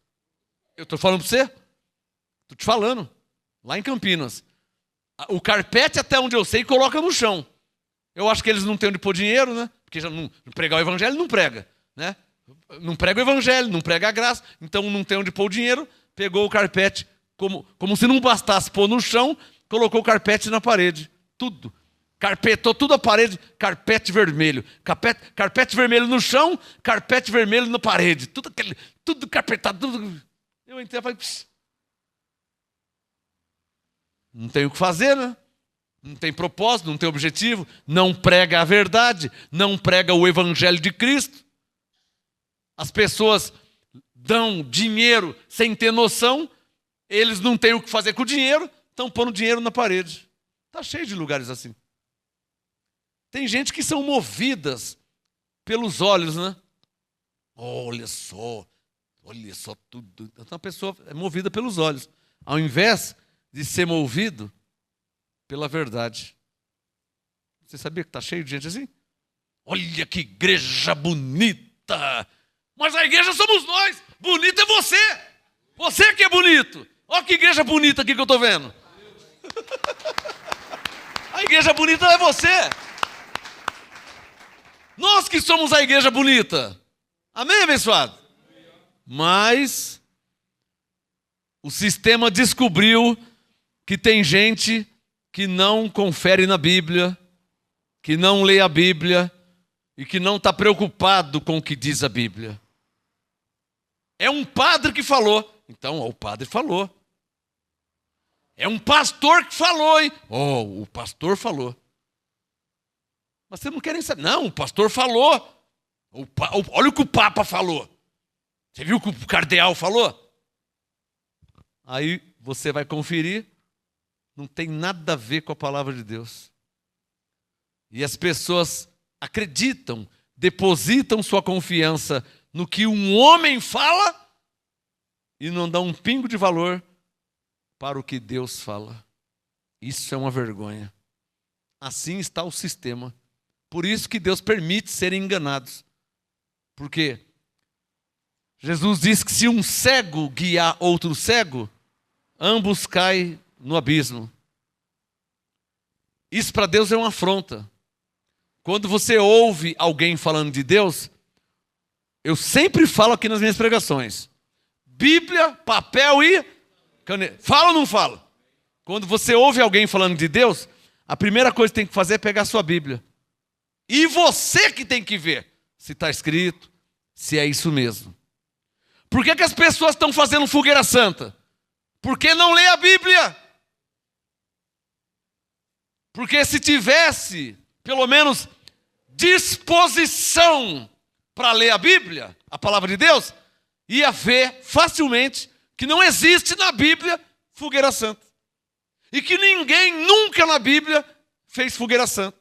Eu estou falando para você? Estou te falando. Lá em Campinas. O carpete, até onde eu sei, coloca no chão. Eu acho que eles não têm onde pôr dinheiro, né? Porque já não pregar o evangelho não prega, né? Não prega o evangelho, não prega a graça, então não tem onde pôr o dinheiro, pegou o carpete, como se não bastasse pôr no chão, colocou o carpete na parede, tudo. Carpetou tudo a parede, carpete vermelho. Carpete vermelho no chão, carpete vermelho na parede. Tudo carpetado, tudo. Eu entrei e falei, não tem o que fazer, né? Não tem propósito, não tem objetivo, não prega a verdade, não prega o evangelho de Cristo. As pessoas dão dinheiro sem ter noção, eles não têm o que fazer com o dinheiro, estão pondo dinheiro na parede. Está cheio de lugares assim. Tem gente que são movidas pelos olhos, né? Olha só tudo. Então a pessoa é movida pelos olhos, ao invés de ser movido pela verdade. Você sabia que está cheio de gente assim? Olha que igreja bonita! Mas a igreja somos nós. Bonito é você. Você que é bonito. Olha que igreja bonita aqui que eu estou vendo. A igreja bonita é você. Nós que somos a igreja bonita. Amém, abençoado? Mas o sistema descobriu que tem gente que não confere na Bíblia, que não lê a Bíblia e que não está preocupado com o que diz a Bíblia. É um padre que falou. Então, o padre falou. É um pastor que falou, hein? O pastor falou. Mas vocês não querem saber. Não, o pastor falou. Olha o que o Papa falou. Você viu o que o cardeal falou? Aí você vai conferir. Não tem nada a ver com a palavra de Deus. E as pessoas acreditam, depositam sua confiança no que um homem fala e não dão um pingo de valor para o que Deus fala. Isso é uma vergonha. Assim está o sistema. Por isso que Deus permite serem enganados. Porque Jesus diz que se um cego guiar outro cego, ambos caem no abismo. Isso para Deus é uma afronta. Quando você ouve alguém falando de Deus, eu sempre falo aqui nas minhas pregações: Bíblia, papel e caneta. Fala ou não fala? Quando você ouve alguém falando de Deus, a primeira coisa que tem que fazer é pegar a sua Bíblia. E você que tem que ver se está escrito, se é isso mesmo. Por que as pessoas estão fazendo fogueira santa? Porque não lê a Bíblia. Porque se tivesse, pelo menos, disposição para ler a Bíblia, a palavra de Deus, ia ver facilmente que não existe na Bíblia fogueira santa. E que ninguém nunca na Bíblia fez fogueira santa.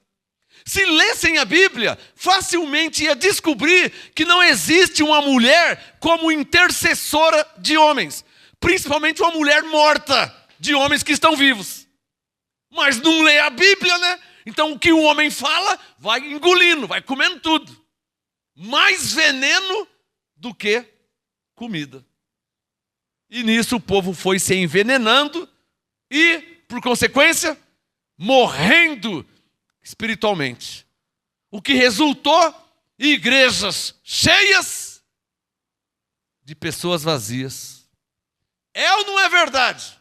Se lessem a Bíblia, facilmente ia descobrir que não existe uma mulher como intercessora de homens. Principalmente uma mulher morta de homens que estão vivos. Mas não lê a Bíblia, né? Então o que o homem fala, vai engolindo, vai comendo tudo. Mais veneno do que comida. E nisso o povo foi se envenenando e, por consequência, morrendo espiritualmente. O que resultou em igrejas cheias de pessoas vazias. É ou não é verdade?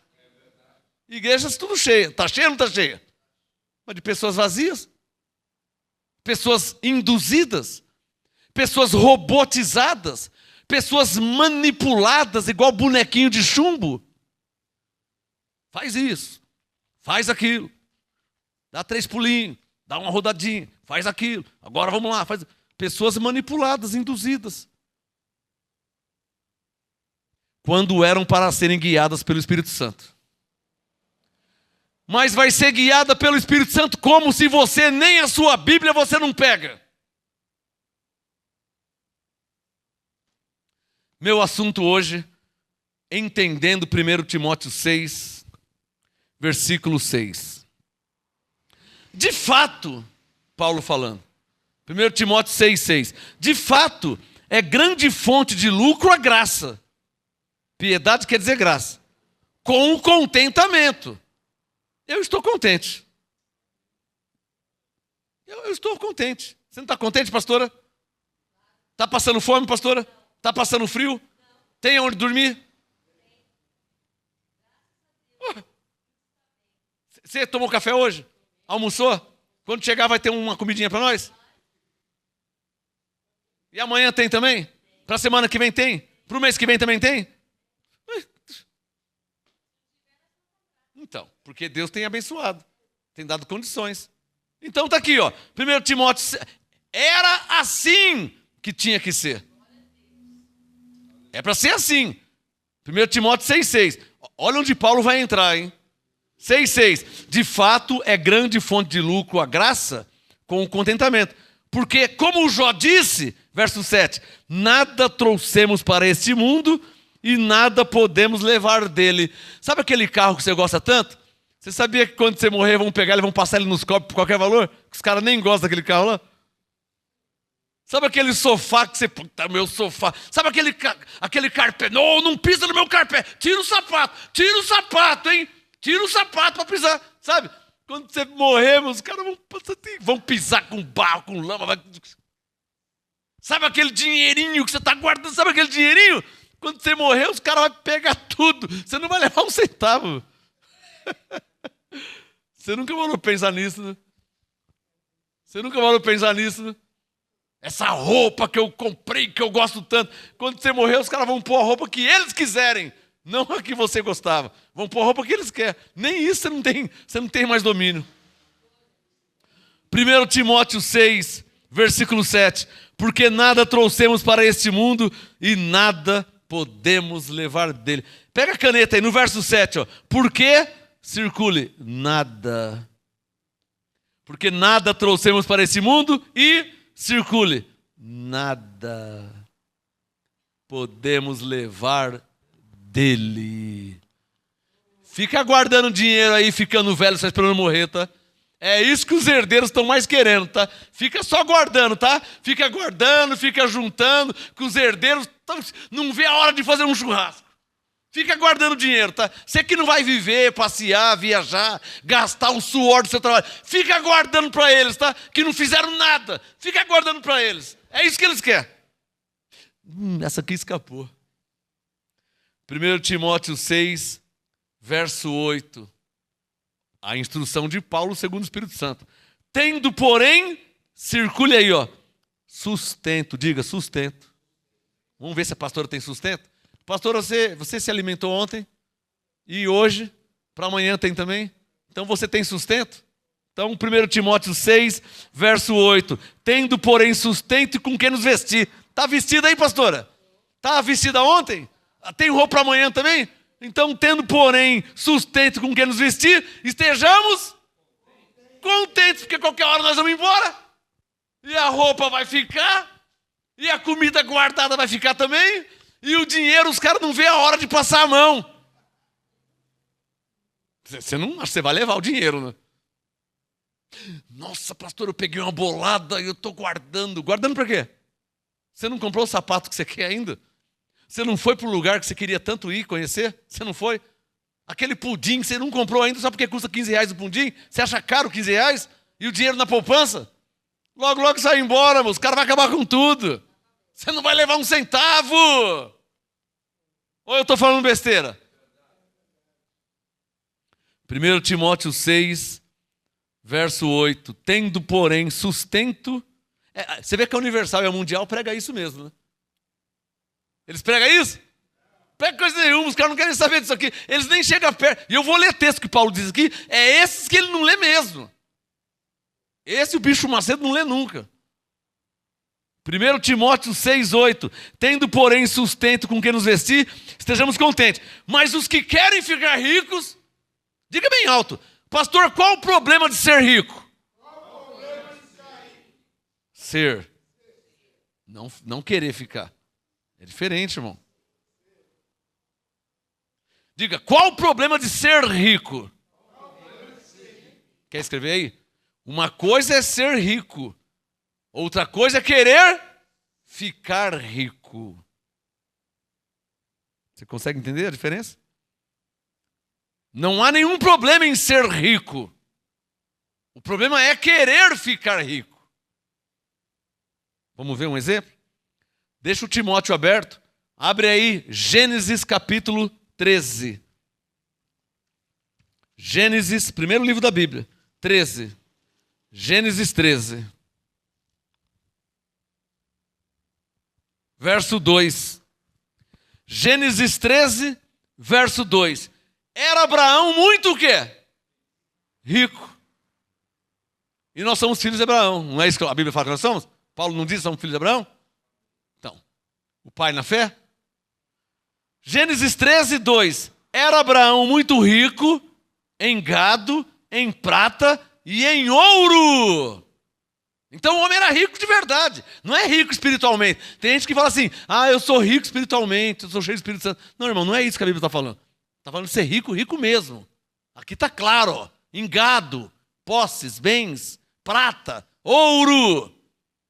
Igrejas tudo cheia. Está cheia ou não está cheia? Mas de pessoas vazias. Pessoas induzidas. Pessoas robotizadas. Pessoas manipuladas igual bonequinho de chumbo. Faz isso. Faz aquilo. Dá 3 pulinhos. Dá uma rodadinha. Faz aquilo. Agora vamos lá. Faz. Pessoas manipuladas, induzidas. Quando eram para serem guiadas pelo Espírito Santo. Mas vai ser guiada pelo Espírito Santo como se você nem a sua Bíblia você não pega. Meu assunto hoje, entendendo 1 Timóteo 6, versículo 6. De fato, Paulo falando, 1 Timóteo 6, 6. De fato, é grande fonte de lucro a graça. Piedade quer dizer graça. Com o contentamento. Eu estou contente. Eu estou contente. Você não está contente, pastora? Está passando fome, pastora? Está passando frio? Tem onde dormir? Você tomou café hoje? Almoçou? Quando chegar vai ter uma comidinha para nós? E amanhã tem também? Para a semana que vem tem? Para o mês que vem também tem? Então, porque Deus tem abençoado, tem dado condições. Então está aqui, ó, 1 Timóteo, era assim que tinha que ser. É para ser assim. 1 Timóteo 6,6. Olha onde Paulo vai entrar, hein? 6,6. De fato, é grande fonte de lucro a graça com o contentamento. Porque, como Jó disse, verso 7, nada trouxemos para este mundo e nada podemos levar dele. Sabe aquele carro que você gosta tanto? Você sabia que quando você morrer vão pegar ele e vão passar ele nos copos por qualquer valor? Que os caras nem gostam daquele carro lá. Sabe aquele sofá que você... Puta, meu sofá. Sabe aquele carpete? Não pisa no meu carpete. Tira o sapato, hein? Tira o sapato para pisar. Sabe? Quando você morrer, os caras vão pisar com barro, com lama. Sabe aquele dinheirinho que você está guardando? Sabe aquele dinheirinho? Quando você morrer, os caras vão pegar tudo. Você não vai levar um centavo. Você nunca vai pensar nisso, né? Você nunca vai pensar nisso, né? Essa roupa que eu comprei, que eu gosto tanto. Quando você morrer, os caras vão pôr a roupa que eles quiserem. Não a que você gostava. Vão pôr a roupa que eles querem. Nem isso você não tem mais domínio. 1 Timóteo 6, versículo 7. Porque nada trouxemos para este mundo e nada podemos levar dele. Pega a caneta aí no verso 7. Ó. Porque, circule, nada. Porque nada trouxemos para este mundo e, circule, nada podemos levar dele. Fica guardando dinheiro aí, ficando velho, só esperando morrer, tá? É isso que os herdeiros estão mais querendo, tá? Fica só guardando, tá? Fica guardando, fica juntando, que os herdeiros não vê a hora de fazer um churrasco. Fica guardando dinheiro, tá? Você que não vai viver, passear, viajar, gastar o suor do seu trabalho, fica guardando para eles, tá? Que não fizeram nada. Fica guardando para eles. É isso que eles querem. Essa aqui escapou. 1 Timóteo 6, verso 8. A instrução de Paulo segundo o Espírito Santo. Tendo, porém, circule aí, ó, sustento. Diga, sustento. Vamos ver se a pastora tem sustento. Pastora, você se alimentou ontem? E hoje? Para amanhã tem também? Então você tem sustento? Então 1 Timóteo 6, verso 8. Tendo, porém, sustento e com que nos vestir. Está vestida aí, pastora? Está vestida ontem? Tem roupa para amanhã também? Então, tendo, porém, sustento com que nos vestir, estejamos contentes, porque qualquer hora nós vamos embora. E a roupa vai ficar, e a comida guardada vai ficar também, e o dinheiro, os caras não vê a hora de passar a mão. Você vai levar o dinheiro, né? Nossa, pastor, eu peguei uma bolada e eu estou guardando. Guardando para quê? Você não comprou o sapato que você quer ainda? Você não foi para o lugar que você queria tanto ir, conhecer? Você não foi? Aquele pudim que você não comprou ainda só porque custa R$15 o pudim. Você acha caro R$15? E o dinheiro na poupança? Logo, logo sai embora, os caras vão acabar com tudo. Você não vai levar um centavo. Ou eu estou falando besteira? 1 Timóteo 6, verso 8. Tendo, porém, sustento... você vê que a Universal e a Mundial prega isso mesmo, né? Eles pregam isso? Prega coisa nenhuma, os caras não querem saber disso aqui. Eles nem chegam perto. E eu vou ler texto que Paulo diz aqui. É esses que ele não lê mesmo. Esse o bicho Macedo não lê nunca. 1 Timóteo 6, 8. Tendo, porém, sustento com que nos vestir, estejamos contentes. Mas os que querem ficar ricos, diga bem alto, pastor, qual o problema de ser rico? Ser. Não querer ficar. É diferente, irmão. Diga, qual o problema de ser rico? Quer escrever aí? Uma coisa é ser rico. Outra coisa é querer ficar rico. Você consegue entender a diferença? Não há nenhum problema em ser rico. O problema é querer ficar rico. Vamos ver um exemplo? Deixa o Timóteo aberto. Abre aí Gênesis capítulo 13. Gênesis, primeiro livro da Bíblia, 13. Gênesis 13. Verso 2. Gênesis 13, verso 2. Era Abraão muito o quê? Rico. E nós somos filhos de Abraão. Não é isso que a Bíblia fala que nós somos? Paulo não diz que somos filhos de Abraão? Então, o pai na fé. Gênesis 13, 2. Era Abraão muito rico em gado, em prata e em ouro. Então o homem era rico de verdade. Não é rico espiritualmente. Tem gente que fala assim, eu sou rico espiritualmente, eu sou cheio de Espírito Santo. Não, irmão, não é isso que a Bíblia está falando. Está falando de ser rico, rico mesmo. Aqui está claro, ó, em gado, posses, bens, prata, ouro.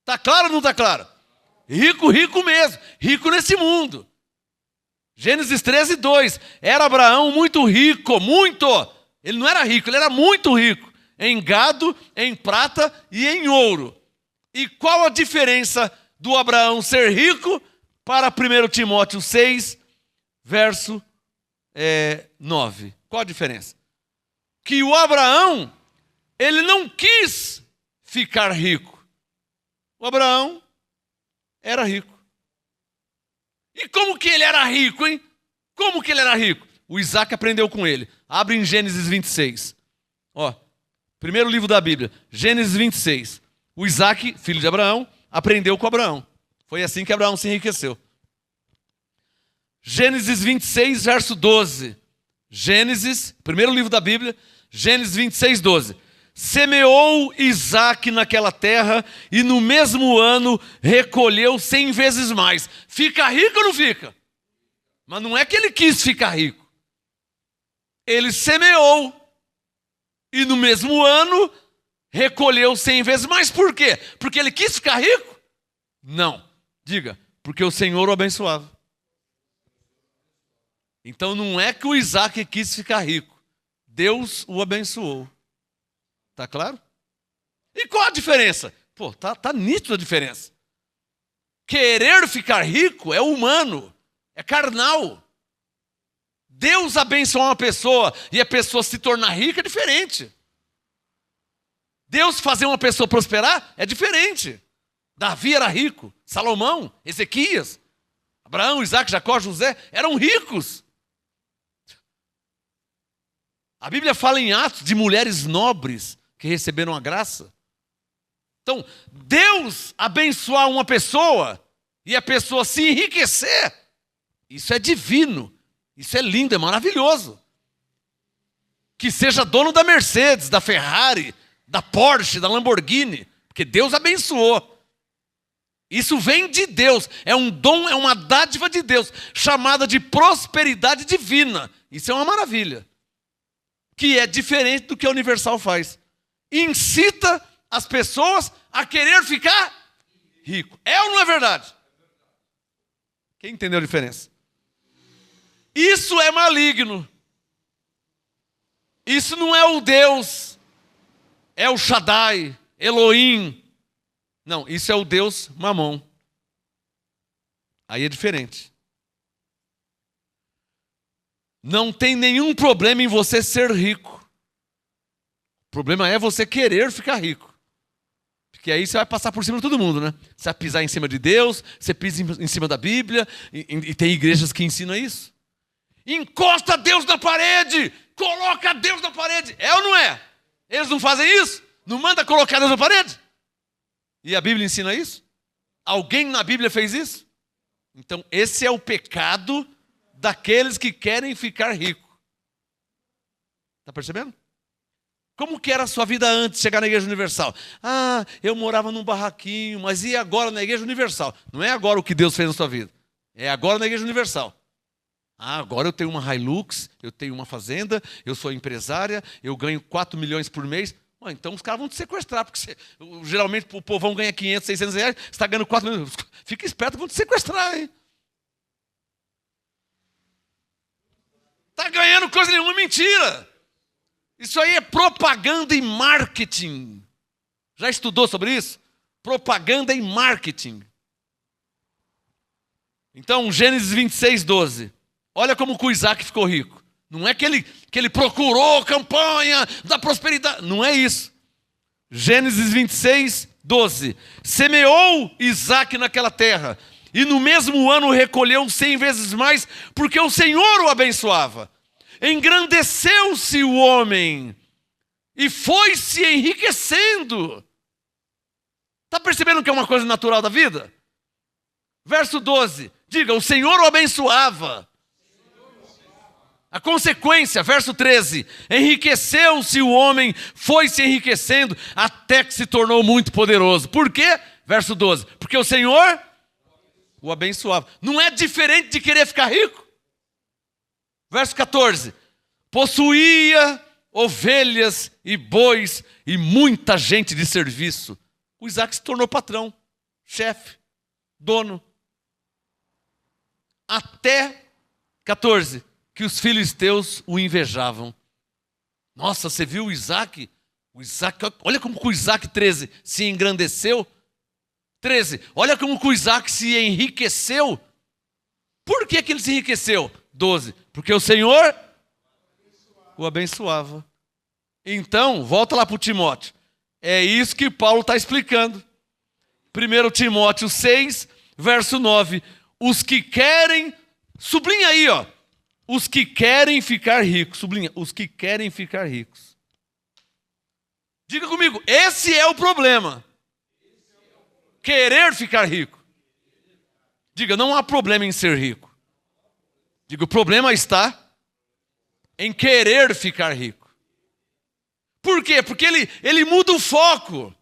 Está claro ou não está claro? Rico, rico mesmo. Rico nesse mundo. Gênesis 13, 2. Era Abraão muito rico, muito. Ele não era rico, ele era muito rico. Em gado, em prata e em ouro. E qual a diferença do Abraão ser rico para 1 Timóteo 6, verso 9? Qual a diferença? Que o Abraão, ele não quis ficar rico. O Abraão era rico. E como que ele era rico, hein? Como que ele era rico? O Isaac aprendeu com ele. Abre em Gênesis 26. Ó, primeiro livro da Bíblia, Gênesis 26. O Isaac, filho de Abraão, aprendeu com Abraão. Foi assim que Abraão se enriqueceu. Gênesis 26, verso 12. Gênesis, primeiro livro da Bíblia, Gênesis 26, 12. Semeou Isaac naquela terra e no mesmo ano recolheu 100 vezes mais. Fica rico ou não fica? Mas não é que ele quis ficar rico. Ele semeou e no mesmo ano recolheu 100 vezes mais. Por quê? Porque ele quis ficar rico? Não. Diga, porque o Senhor o abençoava. Então não é que o Isaac quis ficar rico. Deus o abençoou. Tá claro? E qual a diferença? Pô, tá nítida a diferença. Querer ficar rico é humano, é carnal. Deus abençoar uma pessoa e a pessoa se tornar rica é diferente. Deus fazer uma pessoa prosperar é diferente. Davi era rico, Salomão, Ezequias, Abraão, Isaac, Jacó, José eram ricos. A Bíblia fala em Atos de mulheres nobres que receberam a graça. Então, Deus abençoar uma pessoa e a pessoa se enriquecer, isso é divino, isso é lindo, é maravilhoso. Que seja dono da Mercedes, da Ferrari, da Porsche, da Lamborghini, porque Deus abençoou. Isso vem de Deus, é um dom, é uma dádiva de Deus, chamada de prosperidade divina. Isso é uma maravilha. Que é diferente do que a Universal faz. Incita as pessoas a querer ficar rico. É ou não é verdade? Quem entendeu a diferença? Isso é maligno. Isso não é o Deus, é o Shaddai, Elohim. Não, isso é o Deus Mamon. Aí é diferente. Não tem nenhum problema em você ser rico. O problema é você querer ficar rico. Porque aí você vai passar por cima de todo mundo, né? Você vai pisar em cima de Deus, você pisa em cima da Bíblia, e tem igrejas que ensinam isso. Encosta Deus na parede, coloca Deus na parede. É ou não é? Eles não fazem isso? Não manda colocar Deus na parede? E a Bíblia ensina isso? Alguém na Bíblia fez isso? Então esse é o pecado daqueles que querem ficar rico. Está percebendo? Como que era a sua vida antes de chegar na Igreja Universal? Ah, eu morava num barraquinho, mas e agora na Igreja Universal? Não é agora o que Deus fez na sua vida. É agora na Igreja Universal. Ah, agora eu tenho uma Hilux, eu tenho uma fazenda, eu sou empresária, eu ganho 4 milhões por mês. Então os caras vão te sequestrar, porque geralmente o povão ganha 500, 600 reais, você está ganhando 4 milhões. Fica esperto, vão te sequestrar, hein? Está ganhando coisa nenhuma, mentira. Isso aí é propaganda e marketing. Já estudou sobre isso? Propaganda e marketing. Então, Gênesis 26, 12. Olha como o Isaac ficou rico. Não é que ele procurou campanha da prosperidade. Não é isso. Gênesis 26, 12. Semeou Isaac naquela terra, e no mesmo ano recolheu 100 vezes mais, porque o Senhor o abençoava. Engrandeceu-se o homem e foi-se enriquecendo. Está percebendo que é uma coisa natural da vida? Verso 12, diga, o Senhor o abençoava. A consequência, verso 13, enriqueceu-se o homem, foi-se enriquecendo, até que se tornou muito poderoso. Por quê? Verso 12, porque o Senhor o abençoava. Não é diferente de querer ficar rico? Verso 14, possuía ovelhas e bois e muita gente de serviço. O Isaac se tornou patrão, chefe, dono. Até 14, que os filisteus o invejavam. Nossa, você viu o Isaac? Olha como o Isaac, 13, se engrandeceu. 13, olha como o Isaac se enriqueceu. Por que ele se enriqueceu? 12, porque o Senhor o abençoava. Então, volta lá para o Timóteo. É isso que Paulo está explicando. 1 Timóteo 6, verso 9. Os que querem, sublinha aí, ó. Os que querem ficar ricos, sublinha, os que querem ficar ricos. Diga comigo, esse é o problema. Querer ficar rico. Diga, não há problema em ser rico. Digo, o problema está em querer ficar rico. Por quê? Porque ele muda o foco. O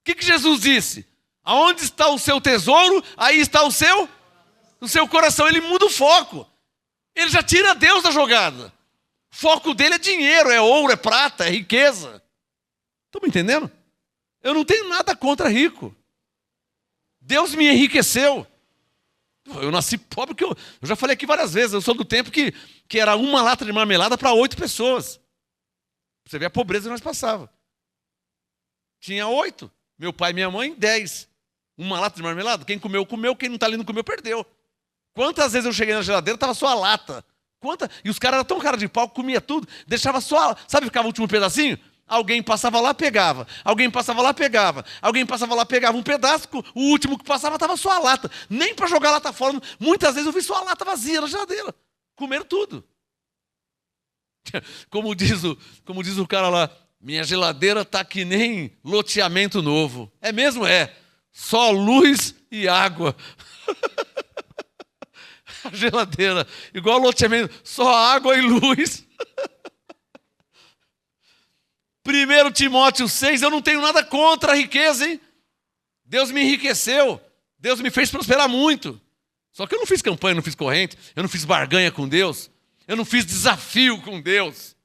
que Jesus disse? Aonde está o seu tesouro, aí está o seu coração. Ele muda o foco. Ele já tira Deus da jogada. O foco dele é dinheiro, é ouro, é prata, é riqueza. Estão me entendendo? Eu não tenho nada contra rico. Deus me enriqueceu. Eu nasci pobre, porque eu já falei aqui várias vezes, eu sou do tempo que era uma lata de marmelada para 8 pessoas. Você vê a pobreza que nós passávamos. Tinha 8, meu pai e minha mãe, 10. Uma lata de marmelada, quem comeu, comeu, quem não está ali não comeu, perdeu. Quantas vezes eu cheguei na geladeira, estava só a lata. E os caras eram tão cara de pau que comia tudo, deixava só, sabe, ficava o último pedacinho? Alguém passava lá, pegava. Alguém passava lá, pegava. Alguém passava lá, pegava um pedaço. O último que passava estava só a lata. Nem para jogar a lata fora. Muitas vezes eu vi só a lata vazia na geladeira. Comeram tudo. Como diz o cara lá, minha geladeira está que nem loteamento novo. É mesmo? É. Só luz e água. A geladeira, igual loteamento, só água e luz. 1 Timóteo 6, eu não tenho nada contra a riqueza, hein? Deus me enriqueceu, Deus me fez prosperar muito. Só que eu não fiz campanha, não fiz corrente, eu não fiz barganha com Deus, eu não fiz desafio com Deus.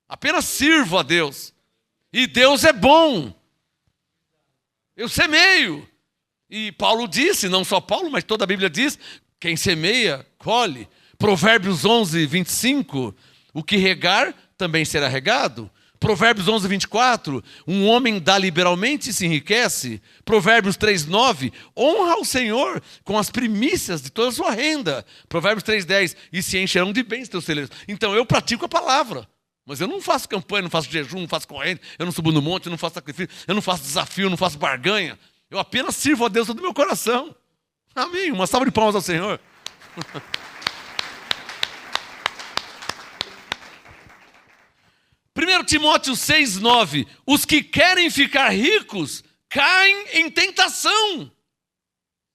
Apenas sirvo a Deus. E Deus é bom. Eu semeio. E Paulo disse, não só Paulo, mas toda a Bíblia diz, quem semeia, colhe. Provérbios 11, 25, o que regar, também será regado. Provérbios 11, 24, um homem dá liberalmente e se enriquece. Provérbios 3, 9, honra ao Senhor com as primícias de toda a sua renda. Provérbios 3, 10, e se encherão de bens teus celeiros. Então eu pratico a palavra, mas eu não faço campanha, não faço jejum, não faço corrente, eu não subo no monte, eu não faço sacrifício, eu não faço desafio, eu não faço barganha. Eu apenas sirvo a Deus todo o meu coração. Amém, uma salva de palmas ao Senhor. 1 Timóteo 6, 9, os que querem ficar ricos caem em tentação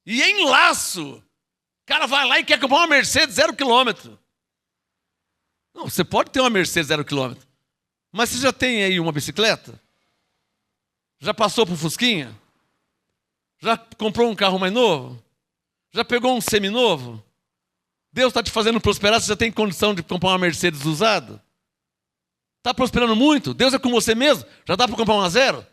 e em laço. O cara vai lá e quer comprar uma Mercedes 0 km. Não, você pode ter uma Mercedes 0 km, mas você já tem aí uma bicicleta? Já passou por Fusquinha? Já comprou um carro mais novo? Já pegou um seminovo? Deus está te fazendo prosperar, você já tem condição de comprar uma Mercedes usada? Está prosperando muito? Deus é com você mesmo? Já dá para comprar uma 0?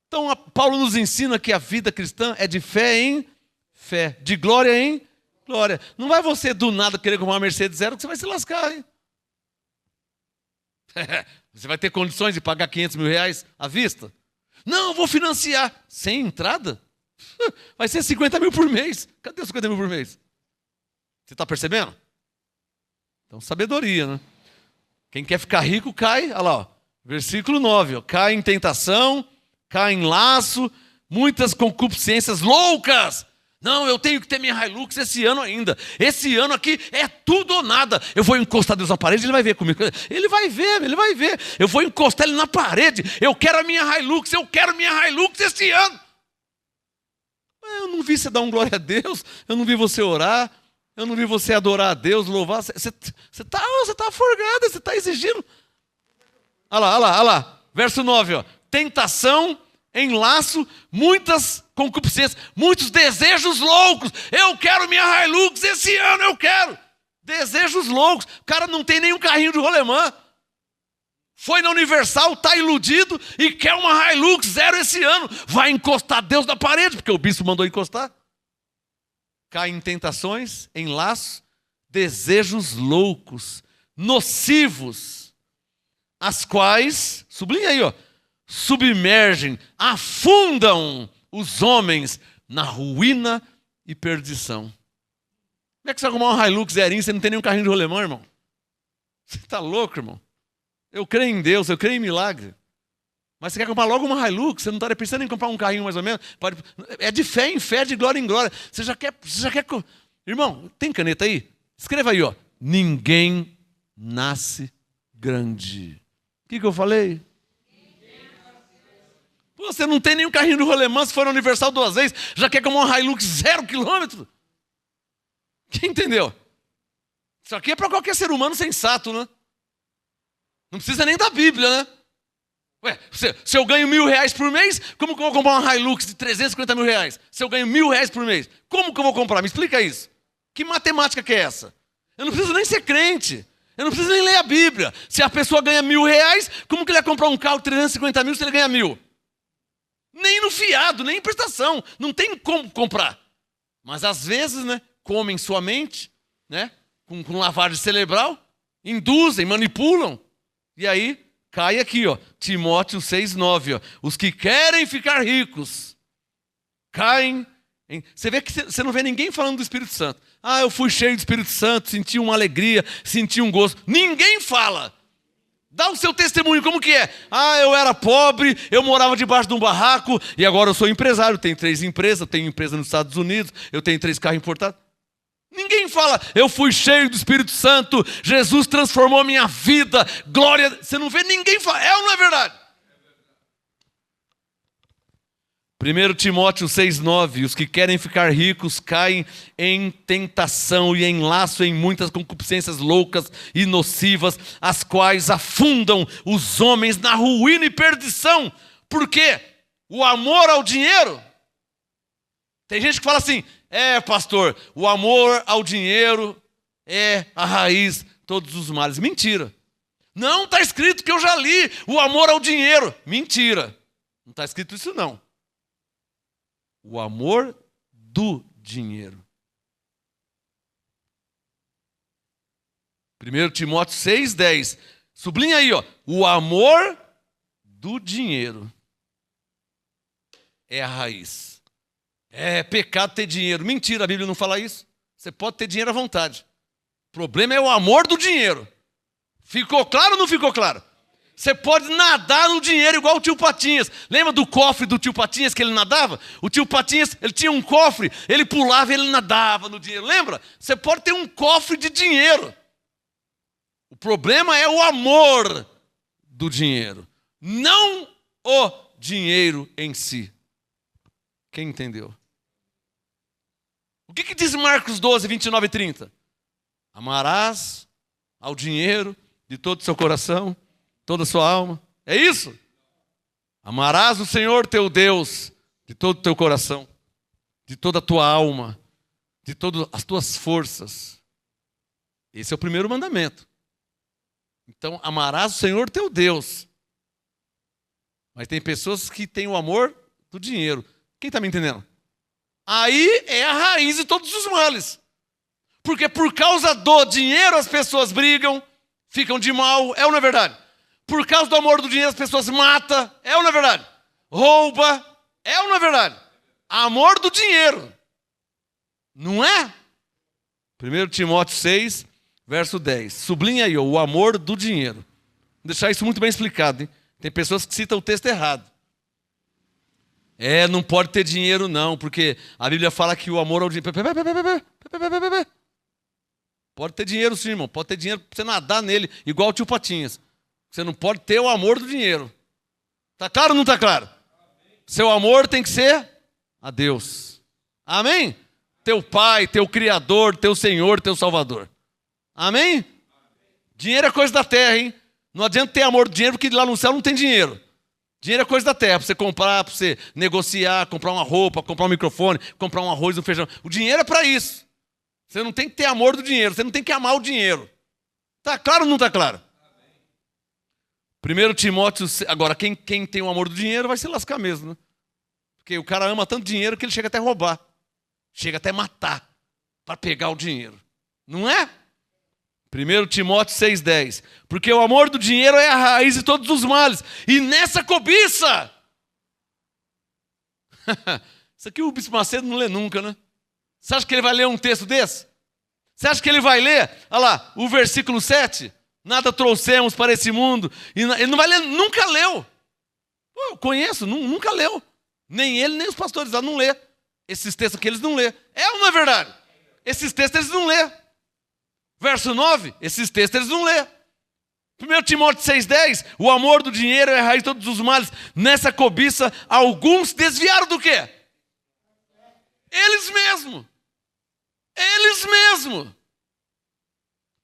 Então, Paulo nos ensina que a vida cristã é de fé em fé, de glória em glória. Não vai você do nada querer comprar uma Mercedes 0 que você vai se lascar, hein? Você vai ter condições de pagar 500 mil reais à vista? Não, eu vou financiar. Sem entrada? Vai ser 50 mil por mês. Cadê os 50 mil por mês? Você está percebendo? Então, sabedoria, né? Quem quer ficar rico cai, olha lá, ó, versículo 9, ó, cai em tentação, cai em laço, muitas concupiscências loucas. Não, eu tenho que ter minha Hilux esse ano ainda. Esse ano aqui é tudo ou nada. Eu vou encostar Deus na parede, ele vai ver comigo. Ele vai ver. Eu vou encostar ele na parede. Eu quero a minha Hilux esse ano. Eu não vi você dar um glória a Deus, eu não vi você orar, eu não vi você adorar a Deus, louvar. Você está forgado, você está exigindo. Olha lá. Verso 9, ó. Tentação, enlaço, muitas concupiscências, muitos desejos loucos. Eu quero minha Hilux esse ano, eu quero. Desejos loucos. O cara não tem nenhum carrinho de rolemã. Foi na Universal, está iludido e quer uma Hilux 0 esse ano. Vai encostar Deus na parede, porque o bispo mandou encostar. Cai em tentações, em laços, desejos loucos, nocivos, as quais, sublinha aí, ó, submergem, afundam os homens na ruína e perdição. Como é que você vai arrumar uma Hilux zerinho, você não tem nenhum carrinho de rolemã, irmão? Você está louco, irmão? Eu creio em Deus, eu creio em milagre. Mas você quer comprar logo uma Hilux, você não está pensando em comprar um carrinho mais ou menos? É de fé em fé, de glória em glória. Você já quer... Irmão, tem caneta aí? Escreva aí, ó. Ninguém nasce grande. O que eu falei? Pô, você não tem nenhum carrinho de rolemã, se for no Universal 2 vezes, já quer comprar uma Hilux 0 km? Quem entendeu? Isso aqui é para qualquer ser humano sensato, né? Não precisa nem da Bíblia, né? Ué, se eu ganho R$1.000 por mês, como que eu vou comprar uma Hilux de 350 mil reais? Se eu ganho R$1.000 por mês, como que eu vou comprar? Me explica isso. Que matemática que é essa? Eu não preciso nem ser crente. Eu não preciso nem ler a Bíblia. Se a pessoa ganha R$1.000, como que ele vai comprar um carro de 350 mil se ele ganha 1.000? Nem no fiado, nem em prestação. Não tem como comprar. Mas às vezes, né, comem sua mente, né, com lavagem cerebral, induzem, manipulam. E aí, cai aqui, ó, Timóteo 6,9, ó. Os que querem ficar ricos, caem em... Você vê que você não vê ninguém falando do Espírito Santo. Ah, eu fui cheio do Espírito Santo, senti uma alegria, senti um gosto. Ninguém fala. Dá o seu testemunho, como que é? Ah, eu era pobre, eu morava debaixo de um barraco, e agora eu sou empresário, tenho 3 empresas, tenho empresa nos Estados Unidos, eu tenho 3 carros importados. Ninguém fala, eu fui cheio do Espírito Santo, Jesus transformou a minha vida, glória. Você não vê ninguém falar, é ou não é verdade? 1 Timóteo 6,9, os que querem ficar ricos caem em tentação e em laço em muitas concupiscências loucas e nocivas, as quais afundam os homens na ruína e perdição. Por quê? O amor ao dinheiro. Tem gente que fala assim, pastor, o amor ao dinheiro é a raiz de todos os males. Mentira. Não está escrito, que eu já li, o amor ao dinheiro. Mentira. Não está escrito isso não. O amor do dinheiro. 1 Timóteo 6,10. Sublinha aí, ó. O amor do dinheiro é a raiz. É pecado ter dinheiro. Mentira, a Bíblia não fala isso. Você pode ter dinheiro à vontade. O problema é o amor do dinheiro. Ficou claro ou não ficou claro? Você pode nadar no dinheiro igual o tio Patinhas. Lembra do cofre do tio Patinhas que ele nadava? O tio Patinhas, ele tinha um cofre, ele pulava e ele nadava no dinheiro. Lembra? Você pode ter um cofre de dinheiro. O problema é o amor do dinheiro, não o dinheiro em si. Quem entendeu? O que diz Marcos 12, 29 e 30? Amarás ao dinheiro de todo o seu coração, toda a sua alma. É isso? Amarás o Senhor teu Deus de todo o teu coração, de toda a tua alma, de todas as tuas forças. Esse é o primeiro mandamento. Então, amarás o Senhor teu Deus. Mas tem pessoas que têm o amor do dinheiro. Quem está me entendendo? Aí é a raiz de todos os males. Porque por causa do dinheiro as pessoas brigam, ficam de mal. É ou não é verdade? Por causa do amor do dinheiro as pessoas matam. É ou não é verdade? Rouba. É ou não é verdade? Amor do dinheiro. Não é? 1 Timóteo 6, verso 10. Sublinha aí, ó, o amor do dinheiro. Vou deixar isso muito bem explicado, hein? Tem pessoas que citam o texto errado. Não pode ter dinheiro não, porque a Bíblia fala que o amor ao dinheiro... Pode ter dinheiro sim, irmão. Pode ter dinheiro para você nadar nele, igual o tio Patinhas. Você não pode ter o amor do dinheiro. Está claro ou não está claro? Seu amor tem que ser a Deus. Amém? Teu Pai, teu Criador, teu Senhor, teu Salvador. Amém? Dinheiro é coisa da terra, hein? Não adianta ter amor do dinheiro, porque lá no céu não tem dinheiro. Dinheiro é coisa da terra, para você comprar, para você negociar, comprar uma roupa, comprar um microfone, comprar um arroz, um feijão. O dinheiro é para isso. Você não tem que ter amor do dinheiro, você não tem que amar o dinheiro. Está claro ou não está claro? 1 Timóteo, agora quem tem o amor do dinheiro vai se lascar mesmo, né? Porque o cara ama tanto dinheiro que ele chega até a roubar. Chega até a matar para pegar o dinheiro. Não é? 1 Timóteo 6,10. Porque o amor do dinheiro é a raiz de todos os males. E nessa cobiça. Isso aqui o Bispo Macedo não lê nunca, né? Você acha que ele vai ler um texto desse? Você acha que ele vai ler, olha lá, o versículo 7? Nada trouxemos para esse mundo. Ele não vai ler, nunca leu. Pô, eu conheço, nunca leu. Nem ele, nem os pastores lá não lê. Esses textos aqui eles não lê. É ou não é verdade? Esses textos eles não lê. Verso 9, esses textos eles não lê. 1 Timóteo 6,10, o amor do dinheiro é a raiz de todos os males. Nessa cobiça, alguns desviaram do quê? Eles mesmos. Eles mesmos.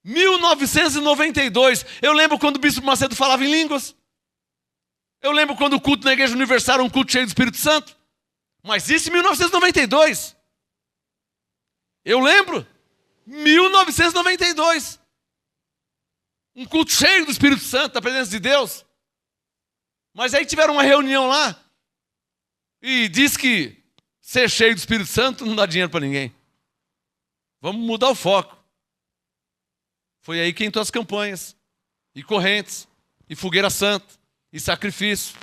1992, eu lembro quando o Bispo Macedo falava em línguas. Eu lembro quando o culto na Igreja Universal era um culto cheio do Espírito Santo. Mas isso em 1992. Eu lembro. 1992. Um culto cheio do Espírito Santo, da presença de Deus. Mas aí tiveram uma reunião lá. E diz que ser cheio do Espírito Santo não dá dinheiro para ninguém. Vamos mudar o foco. Foi aí que entrou as campanhas, e correntes, e fogueira santa, e sacrifício,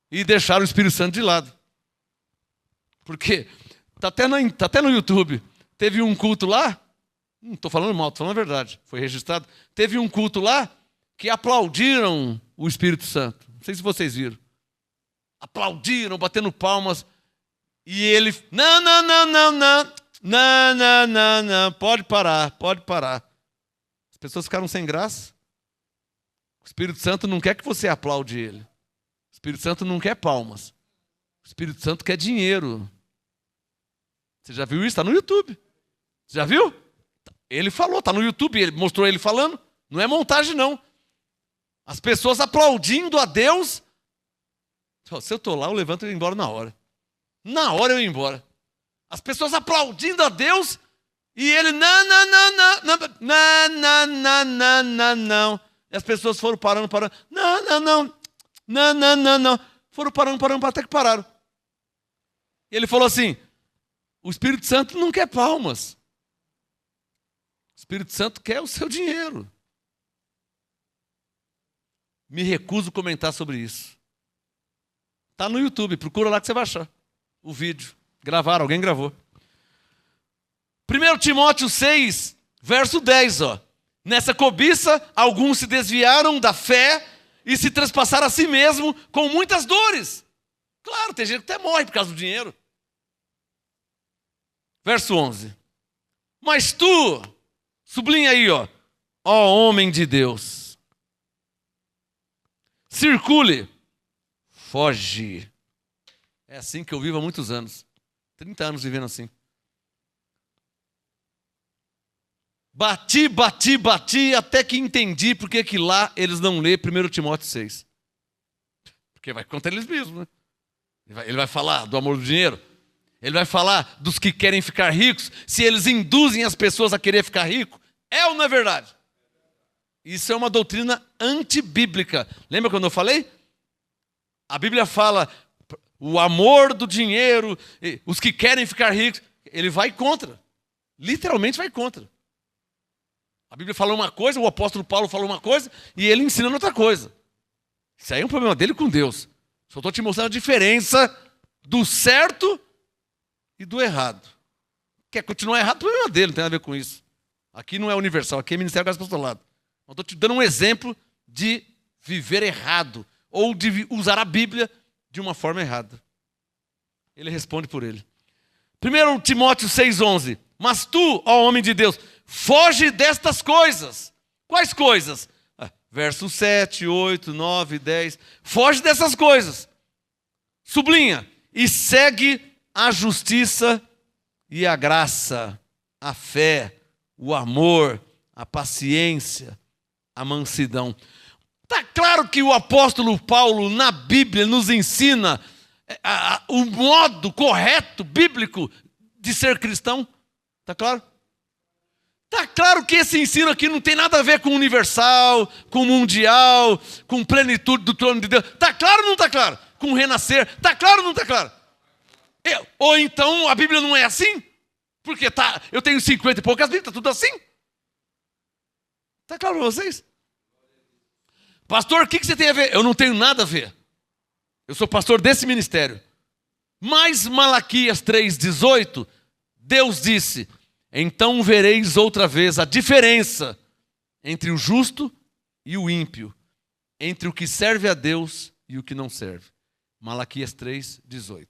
e deixaram o Espírito Santo de lado. Porque está até no YouTube. Teve um culto lá, não estou falando mal, estou falando a verdade, foi registrado. Teve um culto lá que aplaudiram o Espírito Santo. Não sei se vocês viram. Aplaudiram, batendo palmas. E ele, não, pode parar. As pessoas ficaram sem graça. O Espírito Santo não quer que você aplaude ele. O Espírito Santo não quer palmas. O Espírito Santo quer dinheiro. Você já viu isso? Está no YouTube. Você já viu? Ele falou, está no YouTube, ele mostrou ele falando. Não é montagem, não. As pessoas aplaudindo a Deus. Se eu estou lá, eu levanto e eu ia embora na hora. Na hora eu ia embora. As pessoas aplaudindo a Deus e ele, não. E as pessoas foram parando. Não. Foram parando, até que pararam. E ele falou assim, o Espírito Santo não quer palmas. O Espírito Santo quer o seu dinheiro. me recuso a comentar sobre isso. Está no YouTube, procura lá que você vai achar o vídeo. Gravaram, alguém gravou. 1 Timóteo 6, verso 10, ó. Nessa cobiça, alguns se desviaram da fé e se trespassaram a si mesmo com muitas dores. Claro, tem gente que até morre por causa do dinheiro. Verso 11. Mas tu, sublinha aí, ó homem de Deus, circule, foge. É assim que eu vivo há muitos anos. 30 anos vivendo assim. Bati, até que entendi porque que lá eles não lêem 1 Timóteo 6. Porque vai contra eles mesmos, né? Ele vai falar do amor do dinheiro. Ele vai falar dos que querem ficar ricos. Se eles induzem as pessoas a querer ficar rico, é ou não é verdade? Isso é uma doutrina antibíblica. Lembra quando eu falei? A Bíblia fala o amor do dinheiro, os que querem ficar ricos. Ele vai contra. Literalmente vai contra. A Bíblia fala uma coisa, o apóstolo Paulo falou uma coisa e ele ensina outra coisa. Isso aí é um problema dele com Deus. Só estou te mostrando a diferença do certo e do errado. Quer continuar errado, o problema dele, não tem nada a ver com isso. Aqui não é universal, aqui é Ministério Graça e Apostolado. Eu estou te dando um exemplo de viver errado ou de usar a Bíblia de uma forma errada. Ele responde por ele. 1 Timóteo 6,11. Mas tu, ó homem de Deus, foge destas coisas. Quais coisas? Versos 7, 8, 9, 10. Foge dessas coisas. Sublinha. E segue a justiça e a graça, a fé, o amor, a paciência, a mansidão. Está claro que o apóstolo Paulo, na Bíblia, nos ensina o modo correto, bíblico, de ser cristão. Está claro? Está claro que esse ensino aqui não tem nada a ver com o universal, com o mundial, com plenitude do trono de Deus. Está claro ou não está claro? Com o renascer. Está claro ou não está claro? Ou então a Bíblia não é assim? Porque eu tenho 50 e poucas Bíblias, está tudo assim? Está claro para vocês? Pastor, o que você tem a ver? Eu não tenho nada a ver. Eu sou pastor desse ministério. Mas Malaquias 3,18, Deus disse: então vereis outra vez a diferença entre o justo e o ímpio, entre o que serve a Deus e o que não serve. Malaquias 3,18.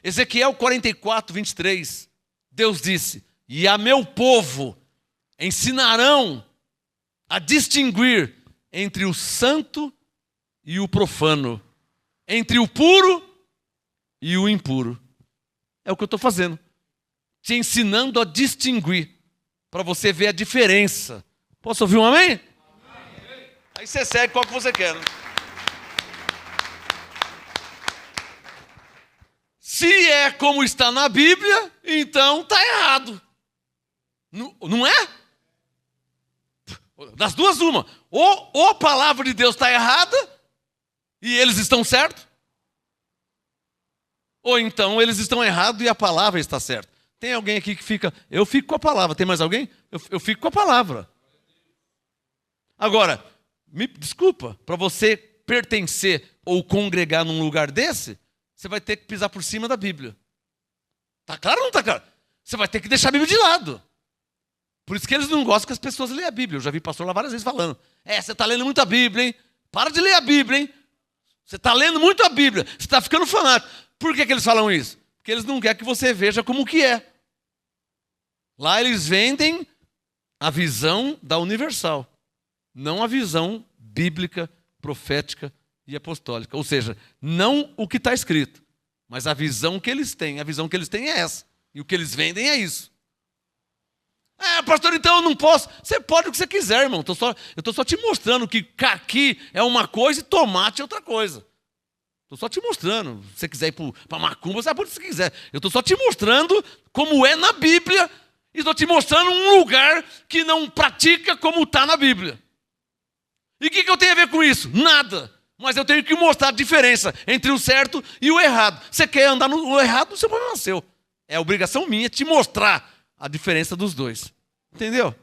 Ezequiel 44, 23, Deus disse: e a meu povo ensinarão a distinguir entre o santo e o profano, entre o puro e o impuro. É o que eu estou fazendo. Te ensinando a distinguir, para você ver a diferença. Posso ouvir um amém? Amém. Aí você segue qual que você quer, né? Se é como está na Bíblia, então está errado. Não é? Das duas, uma. Ou a palavra de Deus está errada e eles estão certos, ou então eles estão errados e a palavra está certa. Tem alguém aqui que fica... Eu fico com a palavra. Tem mais alguém? Eu fico com a palavra. Agora, me desculpa, para você pertencer ou congregar num lugar desse, você vai ter que pisar por cima da Bíblia. Está claro ou não está claro? Você vai ter que deixar a Bíblia de lado. Por isso que eles não gostam que as pessoas leiam a Bíblia. Eu já vi pastor lá várias vezes falando: você está lendo muito a Bíblia, hein? Para de ler a Bíblia, hein? Você está lendo muito a Bíblia. Você está ficando fanático. Por que eles falam isso? Porque eles não querem que você veja como que é. Lá eles vendem a visão da universal, não a visão bíblica, profética e apostólica. Ou seja, não o que está escrito, mas a visão que eles têm. A visão que eles têm é essa. E o que eles vendem é isso. Pastor, então eu não posso. Você pode o que você quiser, irmão. Eu estou só te mostrando que caqui é uma coisa e tomate é outra coisa. Estou só te mostrando. Se você quiser ir para macumba, você pode se quiser. Eu estou só te mostrando como é na Bíblia. E estou te mostrando um lugar que não pratica como está na Bíblia. E o que eu tenho a ver com isso? Nada. Mas eu tenho que mostrar a diferença entre o certo e o errado. Você quer andar no errado, o seu problema é seu. É obrigação minha te mostrar a diferença dos dois. Entendeu?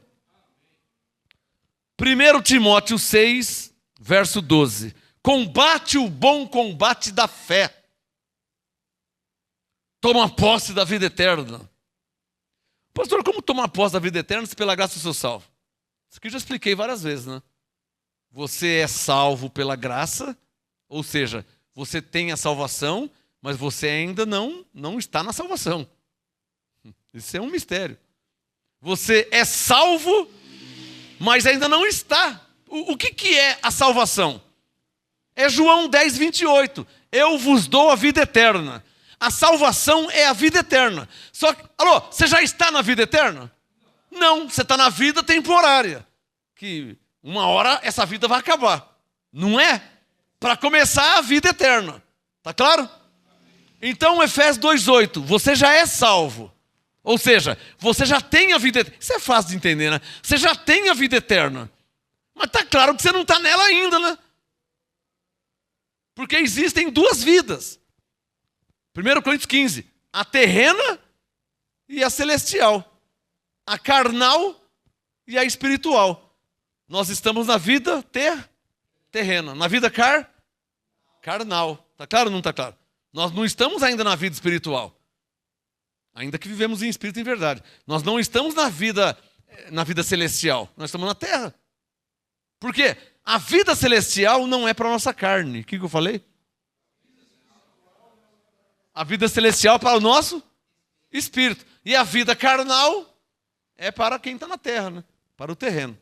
1 Timóteo 6, verso 12. Combate o bom combate da fé. Toma posse da vida eterna. Pastor, como tomar posse da vida eterna se pela graça eu sou salvo? Isso aqui eu já expliquei várias vezes, né? Você é salvo pela graça, ou seja, você tem a salvação, mas você ainda não está na salvação. Isso é um mistério. Você é salvo, mas ainda não está. O que é a salvação? É João 10, 28. Eu vos dou a vida eterna. A salvação é a vida eterna. Só que, você já está na vida eterna? Não, você está na vida temporária. Que uma hora essa vida vai acabar. Não é? Para começar a vida eterna. Tá claro? Então, Efésios 2:8, você já é salvo. Ou seja, você já tem a vida eterna. Isso é fácil de entender, né? Você já tem a vida eterna. Mas tá claro que você não está nela ainda, né? Porque existem duas vidas. 1 Coríntios 15, a terrena e a celestial. A carnal e a espiritual. Nós estamos na vida terrena. Na vida carnal. Está claro ou não está claro? Nós não estamos ainda na vida espiritual. Ainda que vivemos em espírito e em verdade. Nós não estamos na vida celestial. Nós estamos na terra. Por quê? A vida celestial não é para a nossa carne. O que eu falei? A vida celestial é para o nosso espírito. E a vida carnal é para quem está na terra, né? Para o terreno.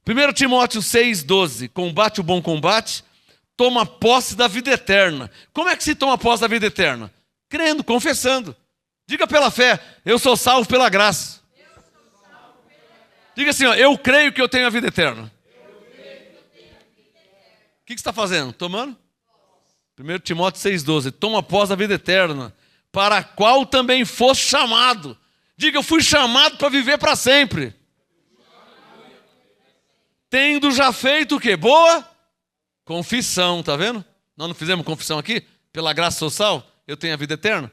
1 Timóteo 6,12. Combate o bom combate, toma posse da vida eterna. Como é que se toma posse da vida eterna? Crendo, confessando. Diga pela fé, eu sou salvo pela graça. Diga assim, eu creio que eu tenho a vida eterna. O que você está fazendo? Tomando? 1 Timóteo 6,12. Toma posse da vida eterna, para a qual também foste chamado. Diga, eu fui chamado para viver para sempre. Tendo já feito o quê? Boa confissão, tá vendo? Nós não fizemos confissão aqui? Pela graça sou salvo, eu tenho a vida eterna.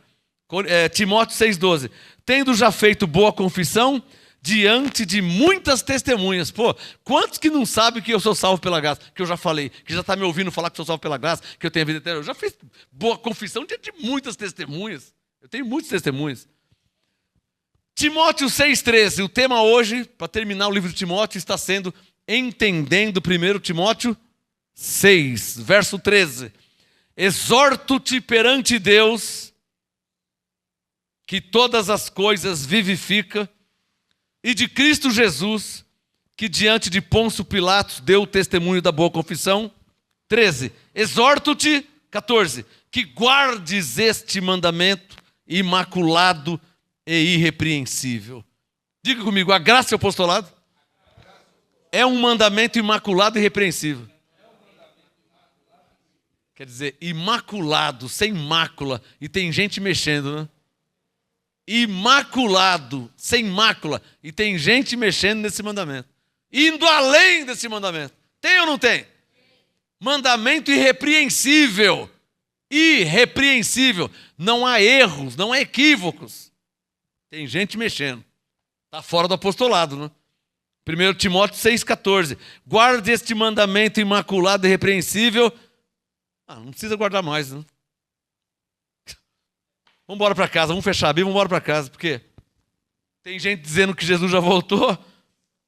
Timóteo 6,12. Tendo já feito boa confissão diante de muitas testemunhas. Pô, quantos que não sabem que eu sou salvo pela graça? Que eu já falei, que já está me ouvindo falar que sou salvo pela graça, que eu tenho a vida eterna. Eu já fiz boa confissão diante de muitas testemunhas. Eu tenho muitas testemunhas. Timóteo 6,13. O tema hoje, para terminar o livro de Timóteo, está sendo entendendo 1 Timóteo 6, verso 13. Exorto-te perante Deus, que todas as coisas vivifica, e de Cristo Jesus, que diante de Pôncio Pilatos deu o testemunho da boa confissão. 13. Exorto-te, 14, que guardes este mandamento imaculado e irrepreensível. Diga comigo, a graça e o apostolado é um mandamento imaculado e irrepreensível. Quer dizer, imaculado, sem mácula, e tem gente mexendo, né? Imaculado, sem mácula, e tem gente mexendo nesse mandamento, indo além desse mandamento. Tem ou não tem? Mandamento irrepreensível. Irrepreensível. Não há erros, não há equívocos. Tem gente mexendo. Está fora do apostolado, né? 1 Timóteo 6,14. Guarde este mandamento imaculado e irrepreensível. Não precisa guardar mais, né? Vamos embora para casa, vamos fechar a Bíblia, vamos embora para casa. Por quê? Tem gente dizendo que Jesus já voltou.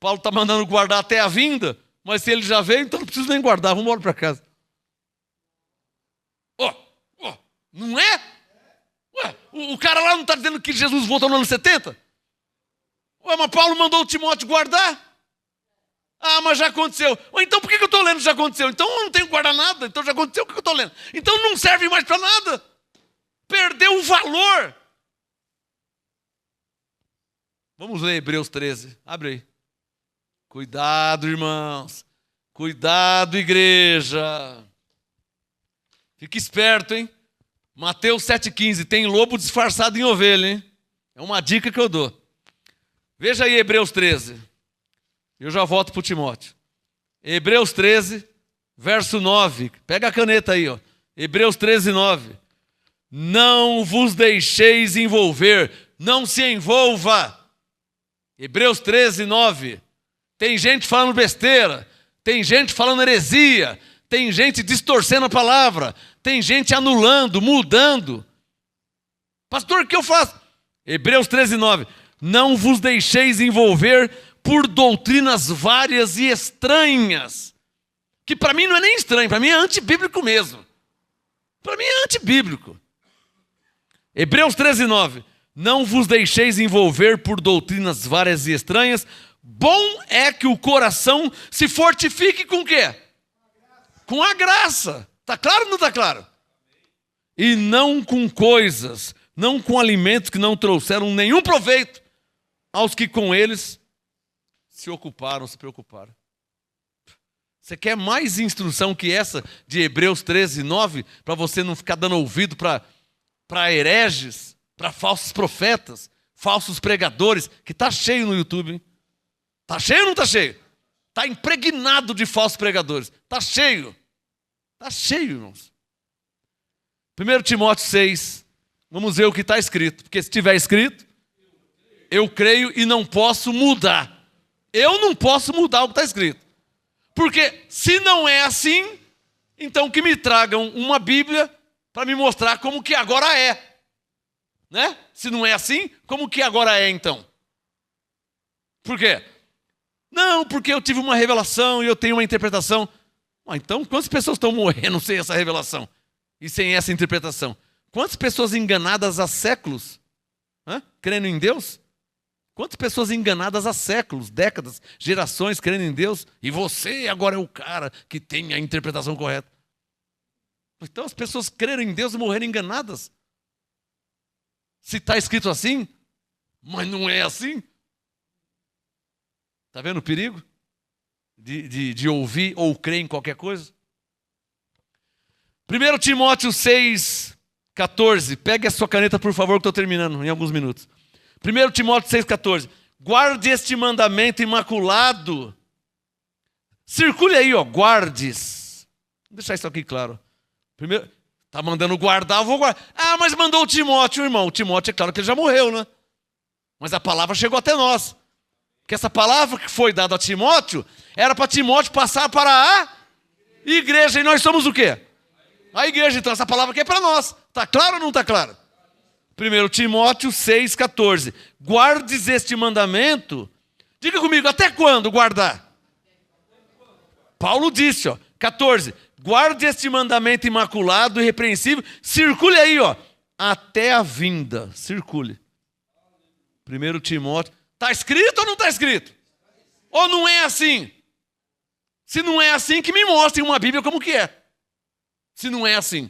Paulo está mandando guardar até a vinda. Mas se ele já veio, então não precisa nem guardar. Vamos embora para casa. Não é? Ué, o cara lá não está dizendo que Jesus voltou no ano 70? Ué, mas Paulo mandou o Timóteo guardar. Mas já aconteceu. Então por que eu estou lendo já aconteceu? Então eu não tenho que guardar nada. Então já aconteceu, o que eu estou lendo? Então não serve mais para nada. Perdeu o valor. Vamos ler Hebreus 13. Abre aí. Cuidado, irmãos. Cuidado, igreja. Fique esperto, hein? Mateus 7,15. Tem lobo disfarçado em ovelha, hein? É uma dica que eu dou. Veja aí Hebreus 13. Eu já volto para o Timóteo. Hebreus 13, verso 9. Pega a caneta aí, ó. Hebreus 13, 9. Não vos deixeis envolver. Não se envolva. Hebreus 13, 9. Tem gente falando besteira. Tem gente falando heresia, tem gente distorcendo a palavra, tem gente anulando, mudando. Pastor, o que eu faço? Hebreus 13:9. Não vos deixeis envolver por doutrinas várias e estranhas. Que para mim não é nem estranho, para mim é antibíblico mesmo. Para mim é antibíblico. Hebreus 13:9. Não vos deixeis envolver por doutrinas várias e estranhas. Bom é que o coração se fortifique com o quê? Com a graça. Está claro ou não está claro? E não com coisas, não com alimentos que não trouxeram nenhum proveito aos que com eles se ocuparam, se preocuparam. Você quer mais instrução que essa de Hebreus 13:9 para você não ficar dando ouvido para hereges, para falsos profetas, falsos pregadores, que está cheio no YouTube, hein? Está cheio ou não está cheio? Está impregnado de falsos pregadores. Está cheio. Está cheio, irmãos. 1 Timóteo 6. Vamos ver o que está escrito. Porque se estiver escrito, eu creio e não posso mudar. Eu não posso mudar o que está escrito. Porque se não é assim, então que me tragam uma Bíblia para me mostrar como que agora é. Né? Se não é assim, como que agora é então? Por quê? Não, porque eu tive uma revelação e eu tenho uma interpretação. Então, quantas pessoas estão morrendo sem essa revelação e sem essa interpretação? Quantas pessoas enganadas há séculos, crendo em Deus? Quantas pessoas enganadas há séculos, décadas, gerações crendo em Deus? E você agora é o cara que tem a interpretação correta. Então, as pessoas crerem em Deus e morrerem enganadas. Se está escrito assim, mas não é assim. Está vendo o perigo de ouvir ou crer em qualquer coisa? 1 Timóteo 6,14. Pegue a sua caneta, por favor, que estou terminando em alguns minutos. 1 Timóteo 6,14. Guarde este mandamento imaculado. Circule aí, guardes. Vou deixar isso aqui claro. Primeiro, está mandando guardar, eu vou guardar. Ah, mas mandou o Timóteo, irmão. O Timóteo, é claro que ele já morreu, né? Mas a palavra chegou até nós. Que essa palavra que foi dada a Timóteo, era para Timóteo passar para a igreja. E nós somos o quê? A igreja. Então essa palavra aqui é para nós. Está claro ou não está claro? 1 Timóteo 6,14. Guardes este mandamento. Diga comigo, até quando guardar? Paulo disse, 14. Guarde este mandamento imaculado e irrepreensível. Circule aí, até a vinda. Circule. 1 Timóteo. Está escrito ou não está escrito? Ou não é assim? Se não é assim, que me mostrem uma Bíblia como que é. Se não é assim.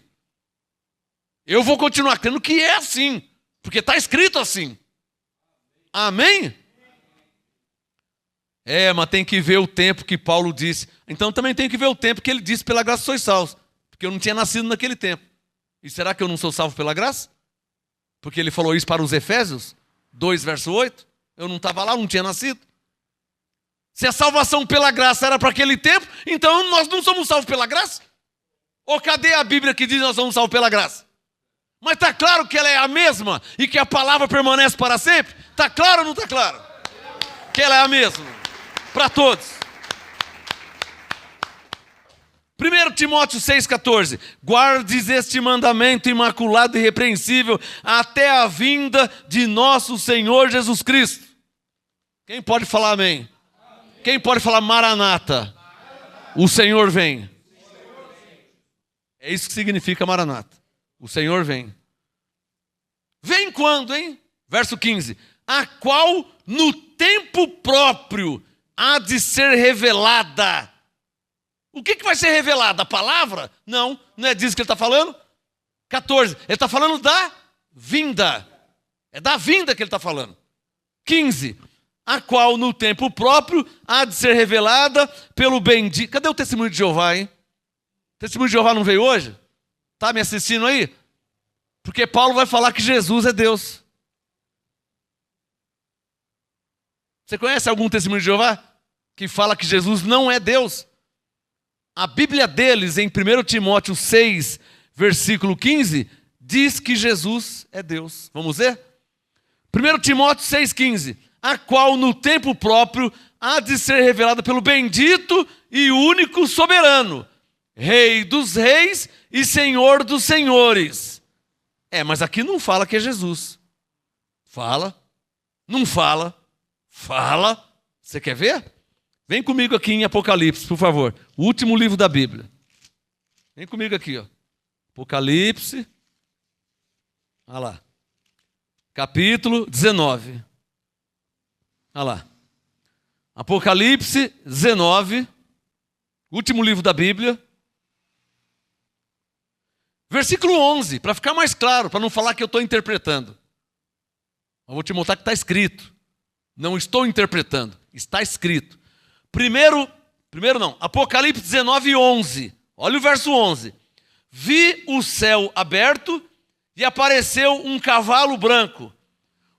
Eu vou continuar crendo que é assim. Porque está escrito assim. Amém? Mas tem que ver o tempo que Paulo disse. Então também tem que ver o tempo que ele disse, pela graça sois salvos. Porque eu não tinha nascido naquele tempo. E será que eu não sou salvo pela graça? Porque ele falou isso para os Efésios 2, verso 8. Eu não estava lá, não tinha nascido. Se a salvação pela graça era para aquele tempo, então nós não somos salvos pela graça? Ou cadê a Bíblia que diz que nós somos salvos pela graça? Mas está claro que ela é a mesma e que a palavra permanece para sempre? Está claro ou não está claro? Que ela é a mesma. Para todos. 1 Timóteo 6,14. Guardes este mandamento imaculado e irrepreensível até a vinda de nosso Senhor Jesus Cristo. Quem pode falar amém? Quem pode falar Maranata? O Senhor vem. É isso que significa Maranata. O Senhor vem. Vem quando, hein? Verso 15. A qual no tempo próprio há de ser revelada. O que vai ser revelado? A palavra? Não, não é disso que ele está falando. 14, ele está falando da vinda. É da vinda que ele está falando. 15, a qual no tempo próprio há de ser revelada pelo bendito. Cadê o testemunho de Jeová, hein? O testemunho de Jeová não veio hoje? Está me assistindo aí? Porque Paulo vai falar que Jesus é Deus. Você conhece algum testemunho de Jeová que fala que Jesus não é Deus? A Bíblia deles, em 1 Timóteo 6, versículo 15, diz que Jesus é Deus. Vamos ver? 1 Timóteo 6,15. a qual no tempo próprio há de ser revelada pelo bendito e único soberano, Rei dos reis e Senhor dos senhores. Mas aqui não fala que é Jesus. Fala. Não fala. Fala. Você quer ver? Vem comigo aqui em Apocalipse, por favor. O último livro da Bíblia. Vem comigo aqui, ó. Apocalipse. Olha lá. Capítulo 19. Olha lá. Apocalipse 19. Último livro da Bíblia. Versículo 11, para ficar mais claro, para não falar que eu estou interpretando. Eu vou te mostrar que está escrito. Não estou interpretando, está escrito. Primeiro não, Apocalipse 19, 11. Olha o verso 11. Vi o céu aberto e apareceu um cavalo branco.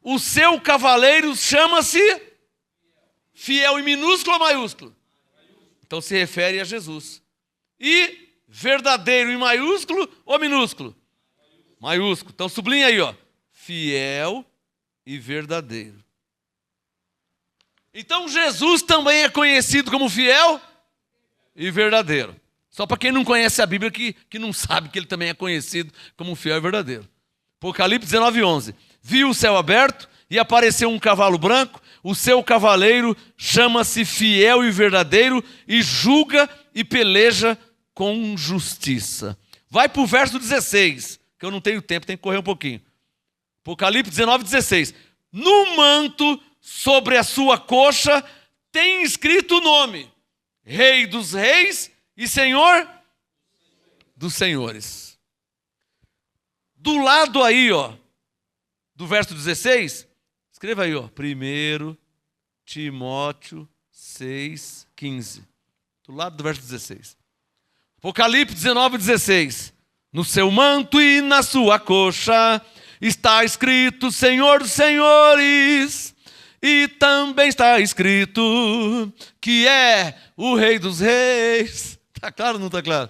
O seu cavaleiro chama-se Fiel, em minúsculo ou maiúsculo? Então se refere a Jesus. E verdadeiro em maiúsculo ou minúsculo? Maiúsculo. Então sublinha aí, ó. Fiel e verdadeiro. Então Jesus também é conhecido como fiel e verdadeiro. Só para quem não conhece a Bíblia que não sabe que ele também é conhecido como fiel e verdadeiro. Apocalipse 19, 11. Vi o céu aberto e apareceu um cavalo branco. O seu cavaleiro chama-se Fiel e Verdadeiro e julga e peleja com justiça. Vai para o verso 16, que eu não tenho tempo, tem que correr um pouquinho. Apocalipse 19, 16. No manto sobre a sua coxa tem escrito o nome: Rei dos reis e Senhor dos senhores. Do lado aí, ó, do verso 16, escreva aí, ó, 1 Timóteo 6, 15. Do lado do verso 16. Apocalipse 19, 16. No seu manto e na sua coxa está escrito Senhor dos senhores. E também está escrito que é o Rei dos reis. Está claro ou não está claro?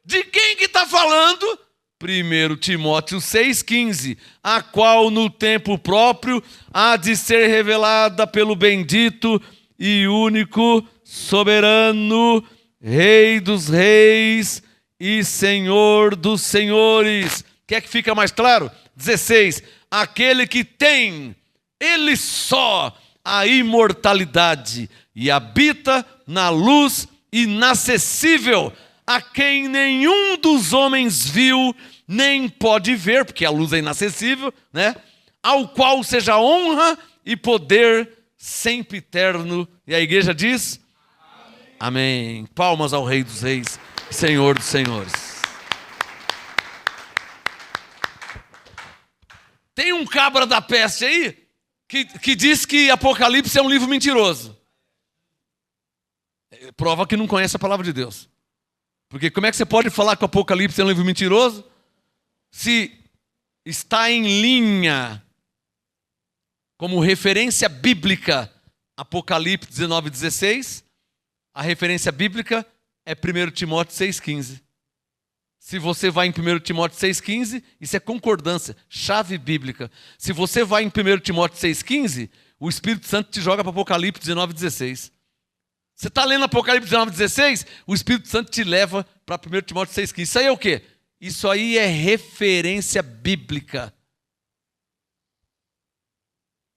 De quem que está falando? 1 Timóteo 6,15. A qual no tempo próprio há de ser revelada pelo bendito e único soberano, Rei dos reis e Senhor dos senhores. Quer que fica mais claro? 16. Aquele que tem, ele só, a imortalidade e habita na luz inacessível, a quem nenhum dos homens viu, nem pode ver, porque a luz é inacessível, né? Ao qual seja honra e poder sempre eterno. E a igreja diz? Amém. Palmas ao Rei dos reis, Senhor dos senhores. Tem um cabra da peste aí que diz que Apocalipse é um livro mentiroso. Prova que não conhece a palavra de Deus. Porque como é que você pode falar que o Apocalipse é um livro mentiroso se está em linha como referência bíblica Apocalipse 19, 16? A referência bíblica é 1 Timóteo 6,15. Se você vai em 1 Timóteo 6,15, isso é concordância, chave bíblica. Se você vai em 1 Timóteo 6,15, o Espírito Santo te joga para Apocalipse 19, 16. Você está lendo Apocalipse 19, 16, o Espírito Santo te leva para 1 Timóteo 6,15. Isso aí é o quê? Isso aí é referência bíblica.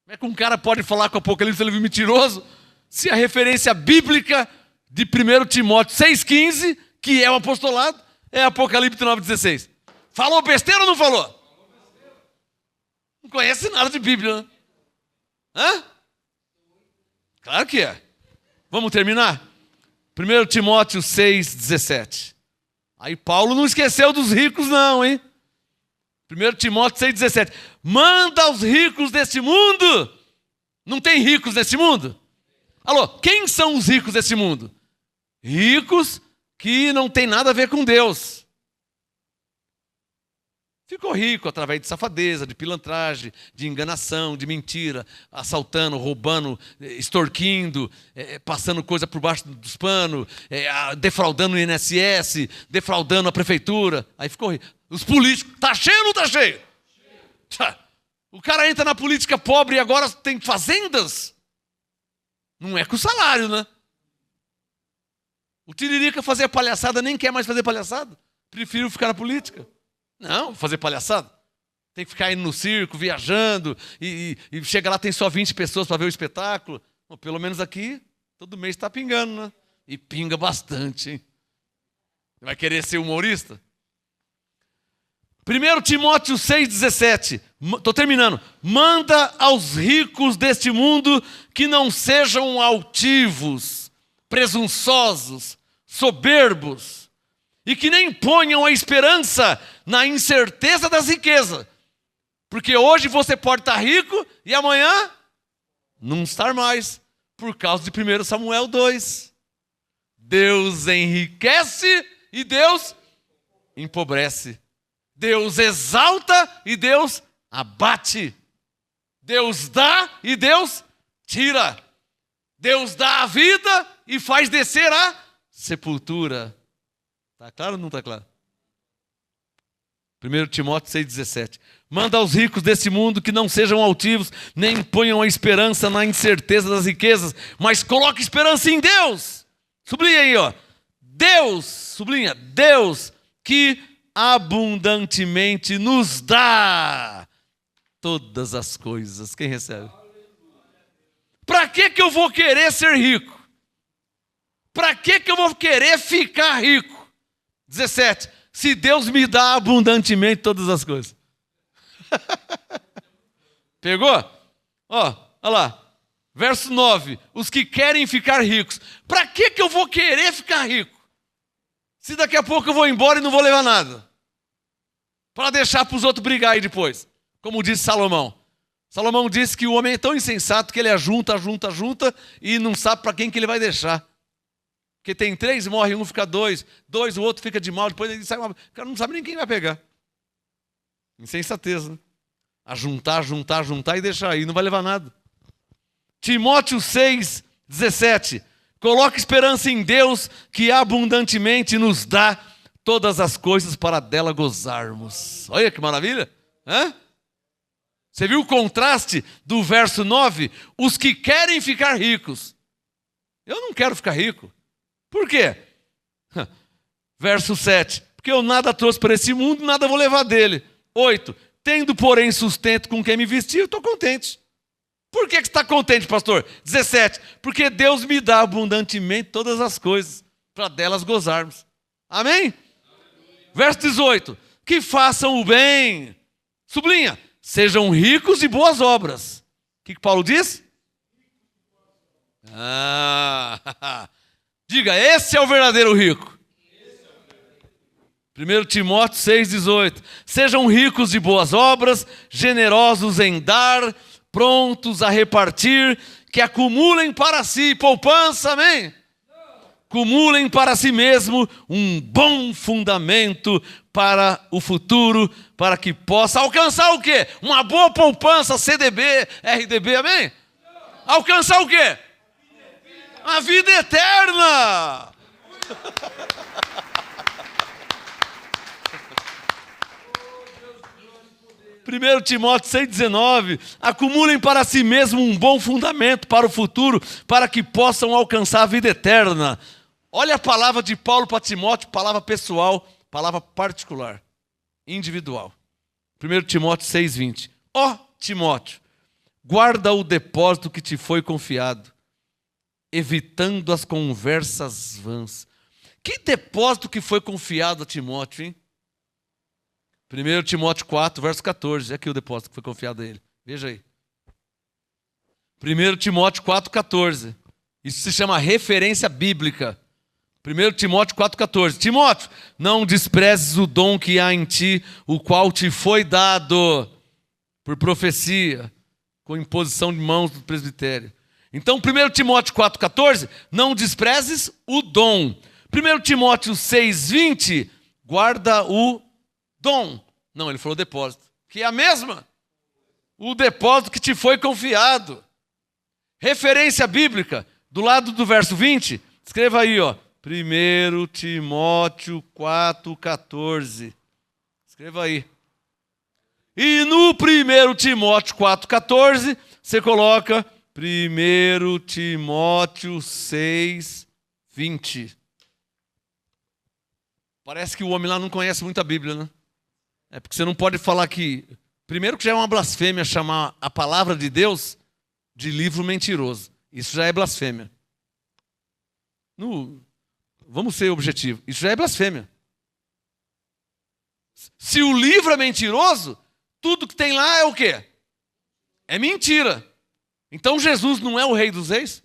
Como é que um cara pode falar que o Apocalipse é um livro mentiroso se a referência bíblica de 1 Timóteo 6,15, que é o apostolado, é Apocalipse 19, 16. Falou besteira ou não falou? Não conhece nada de Bíblia, né? Hã? Claro que é. Vamos terminar? 1 Timóteo 6, 17. Aí Paulo não esqueceu dos ricos não, hein? 1 Timóteo 6, 17. Manda aos ricos deste mundo. Não tem ricos nesse mundo? Alô, quem são os ricos desse mundo? Ricos que não tem nada a ver com Deus. Ficou rico através de safadeza, de pilantragem, de enganação, de mentira, assaltando, roubando, extorquindo, passando coisa por baixo dos panos, defraudando o INSS, defraudando a prefeitura. Aí ficou rico. Os políticos, tá cheio ou não tá cheio? O cara entra na política pobre e agora tem fazendas? Não é com salário, né? O Tiririca fazia palhaçada, nem quer mais fazer palhaçada. Prefiro ficar na política. Não, fazer palhaçada. Tem que ficar indo no circo, viajando, e chega lá, tem só 20 pessoas para ver o espetáculo. Bom, pelo menos aqui, todo mês está pingando, né? E pinga bastante, hein? Vai querer ser humorista? 1 Timóteo 6,17. Estou terminando. Manda aos ricos deste mundo que não sejam altivos, presunçosos, soberbos, e que nem ponham a esperança na incerteza das riquezas. Porque hoje você pode estar rico e amanhã não estar mais, por causa de 1 Samuel 2. Deus enriquece e Deus empobrece. Deus exalta e Deus abate. Deus dá e Deus tira. Deus dá a vida e faz descer a sepultura. Está claro ou não está claro? 1 Timóteo 6,17. Manda aos ricos desse mundo que não sejam altivos, nem ponham a esperança na incerteza das riquezas, mas coloque esperança em Deus. Sublinha aí, ó. Deus, sublinha, Deus que abundantemente nos dá todas as coisas. Quem recebe? Para que eu vou querer ser rico? Para que eu vou querer ficar rico? 17. Se Deus me dá abundantemente todas as coisas. Pegou? Ó, olha lá. Verso 9. Os que querem ficar ricos. Para que eu vou querer ficar rico? Se daqui a pouco eu vou embora e não vou levar nada. Para deixar para os outros brigar aí depois. Como disse Salomão. Salomão disse que o homem é tão insensato que ele ajunta e não sabe para quem que ele vai deixar. Porque tem 3, morre um, fica 2. 2, o outro fica de mal, depois ele sai uma... O cara não sabe nem quem vai pegar. Insensatez, né? Ajuntar e deixar aí, não vai levar nada. Timóteo 6,17. Coloque esperança em Deus que abundantemente nos dá todas as coisas para dela gozarmos. Olha que maravilha. Hã? Você viu o contraste do verso 9? Os que querem ficar ricos. Eu não quero ficar rico. Por quê? Verso 7. Porque eu nada trouxe para esse mundo, nada vou levar dele. 8. Tendo, porém, sustento com quem me vestir, eu estou contente. Por que você está contente, pastor? 17. Porque Deus me dá abundantemente todas as coisas, para delas gozarmos. Amém? Verso 18. Que façam o bem. Sublinha. Sejam ricos de boas obras. O que Paulo diz? Diga, esse é o verdadeiro rico. 1 Timóteo 6,18. Sejam ricos de boas obras, generosos em dar, prontos a repartir, que acumulem para si poupança, amém? Acumulem para si mesmo um bom fundamento para o futuro, para que possa alcançar o quê? Uma boa poupança, CDB, RDB, amém? Alcançar o quê? A vida eterna. 1 Timóteo 6,19. Acumulem para si mesmo um bom fundamento para o futuro, para que possam alcançar a vida eterna. Olha a palavra de Paulo para Timóteo, palavra pessoal, palavra particular, individual. 1 Timóteo 6,20. Ó Timóteo, guarda o depósito que te foi confiado, evitando as conversas vãs. Que depósito que foi confiado a Timóteo, hein? 1 Timóteo 4, verso 14. É aqui o depósito que foi confiado a ele. Veja aí. 1 Timóteo 4, 14. Isso se chama referência bíblica. 1 Timóteo 4, 14. Timóteo, não desprezes o dom que há em ti, o qual te foi dado por profecia, com imposição de mãos do presbitério. Então, 1 Timóteo 4, 14, não desprezes o dom. 1 Timóteo 6, 20, guarda o dom. Não, ele falou depósito, que é a mesma. O depósito que te foi confiado. Referência bíblica, do lado do verso 20, escreva aí, ó. 1 Timóteo 4, 14. Escreva aí. E no 1 Timóteo 4,14, você coloca 1 Timóteo 6,20. Parece que o homem lá não conhece muito a Bíblia, né? É porque você não pode falar que... Primeiro que já é uma blasfêmia chamar a palavra de Deus de livro mentiroso. Isso já é blasfêmia. Vamos ser objetivos. Isso já é blasfêmia. Se o livro é mentiroso, tudo que tem lá é o quê? É mentira. Então Jesus não é o Rei dos Reis?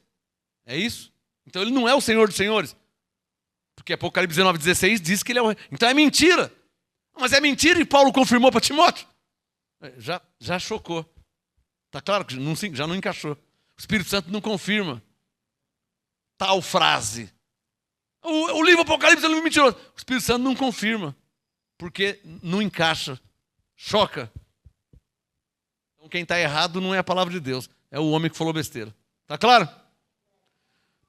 É isso? Então ele não é o Senhor dos Senhores? Porque Apocalipse 19,16 diz que ele é o Rei. Então é mentira. Mas é mentira e Paulo confirmou para Timóteo. Já chocou. Está claro que já não encaixou. O Espírito Santo não confirma tal frase. O livro Apocalipse é um livro mentiroso. O Espírito Santo não confirma. Porque não encaixa. Choca. Então quem está errado não é a palavra de Deus. É o homem que falou besteira. Está claro?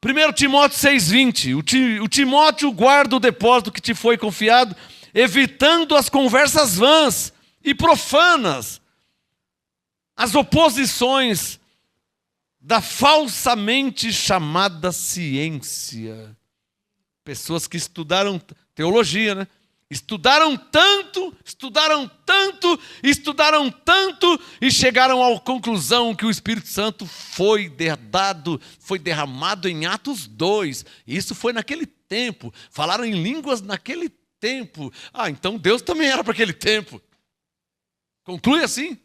1 Timóteo 6,20. O Timóteo guarda o depósito que te foi confiado, evitando as conversas vãs e profanas, as oposições da falsamente chamada ciência. Pessoas que estudaram teologia, né? Estudaram tanto e chegaram à conclusão que o Espírito Santo foi derramado em Atos 2. Isso foi naquele tempo. Falaram em línguas naquele tempo. Então Deus também era para aquele tempo. Conclui assim.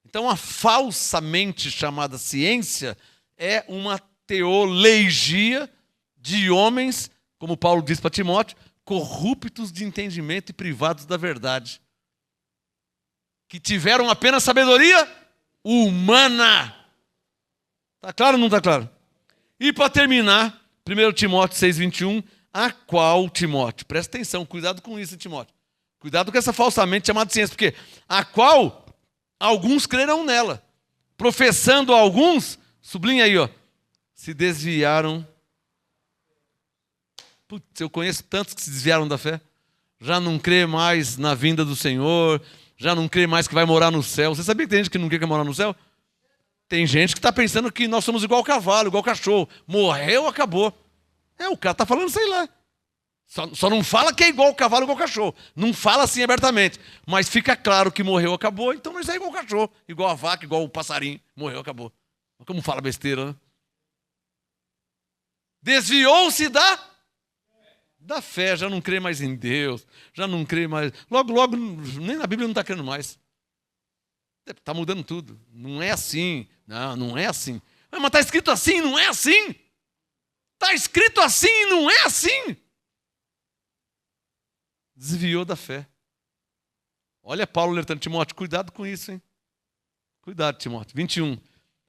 Então a falsamente chamada ciência é uma teologia de homens, como Paulo diz para Timóteo, corruptos de entendimento e privados da verdade, que tiveram apenas sabedoria humana. Está claro ou não está claro? E para terminar, 1 Timóteo 6,21, a qual Timóteo, presta atenção, cuidado com isso, Timóteo. Cuidado com essa falsamente chamada ciência, porque a qual alguns crerão nela, professando alguns, sublinha aí, se desviaram. Putz, eu conheço tantos que se desviaram da fé. Já não crê mais na vinda do Senhor. Já não crê mais que vai morar no céu. Você sabia que tem gente que não quer morar no céu? Tem gente que está pensando que nós somos igual cavalo, igual cachorro. Morreu, acabou. O cara está falando, sei lá. Só não fala que é igual cavalo, igual cachorro. Não fala assim abertamente. Mas fica claro que morreu, acabou. Então nós é igual cachorro. Igual a vaca, igual o passarinho. Morreu, acabou. Como fala besteira, né? Desviou-se da fé, já não crê mais em Deus, já não crê mais. Logo, nem na Bíblia não está crendo mais. Está mudando tudo. Não é assim. Não é assim. Mas está escrito assim, não é assim. Está escrito assim, não é assim. Desviou da fé. Olha Paulo alertando Timóteo, cuidado com isso, hein? Cuidado, Timóteo. 21.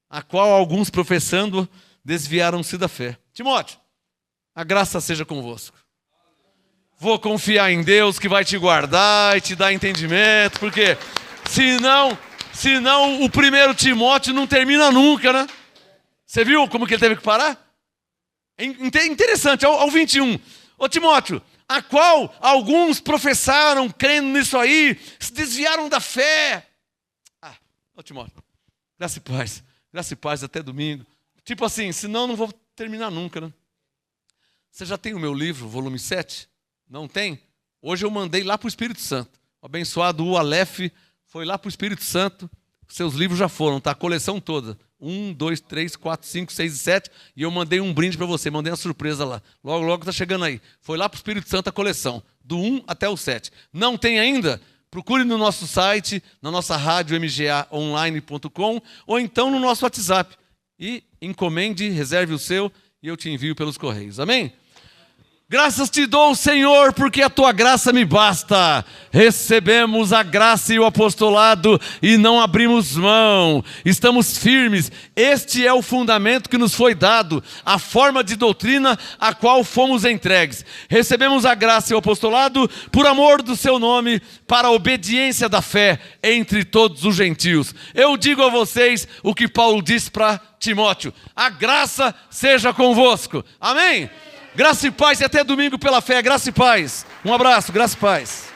A qual alguns professando desviaram-se da fé. Timóteo, a graça seja convosco. Vou confiar em Deus que vai te guardar e te dar entendimento, porque senão o 1 Timóteo não termina nunca, né? Você viu como que ele teve que parar? É interessante, ao 21. Ô Timóteo, a qual alguns professaram, crendo nisso aí, se desviaram da fé. Ô Timóteo, graça e paz até domingo. Tipo assim, senão não vou terminar nunca, né? Você já tem o meu livro, volume 7? Não tem? Hoje eu mandei lá para o Espírito Santo. O abençoado o Aleph foi lá para o Espírito Santo. Seus livros já foram, tá? A coleção toda. 1, 2, 3, 4, 5, 6 e 7. E eu mandei um brinde para você, mandei uma surpresa lá. Logo está chegando aí. Foi lá para o Espírito Santo a coleção. Do 1 até o 7. Não tem ainda? Procure no nosso site, na nossa rádio mgaonline.com ou então no nosso WhatsApp. E encomende, reserve o seu e eu te envio pelos correios. Amém? Graças te dou, Senhor, porque a tua graça me basta. Recebemos a graça e o apostolado e não abrimos mão. Estamos firmes. Este é o fundamento que nos foi dado, a forma de doutrina a qual fomos entregues. Recebemos a graça e o apostolado por amor do seu nome, para a obediência da fé entre todos os gentios. Eu digo a vocês o que Paulo disse para Timóteo: a graça seja convosco. Amém? Graça e paz e até domingo pela fé. Graça e paz. Um abraço, graça e paz.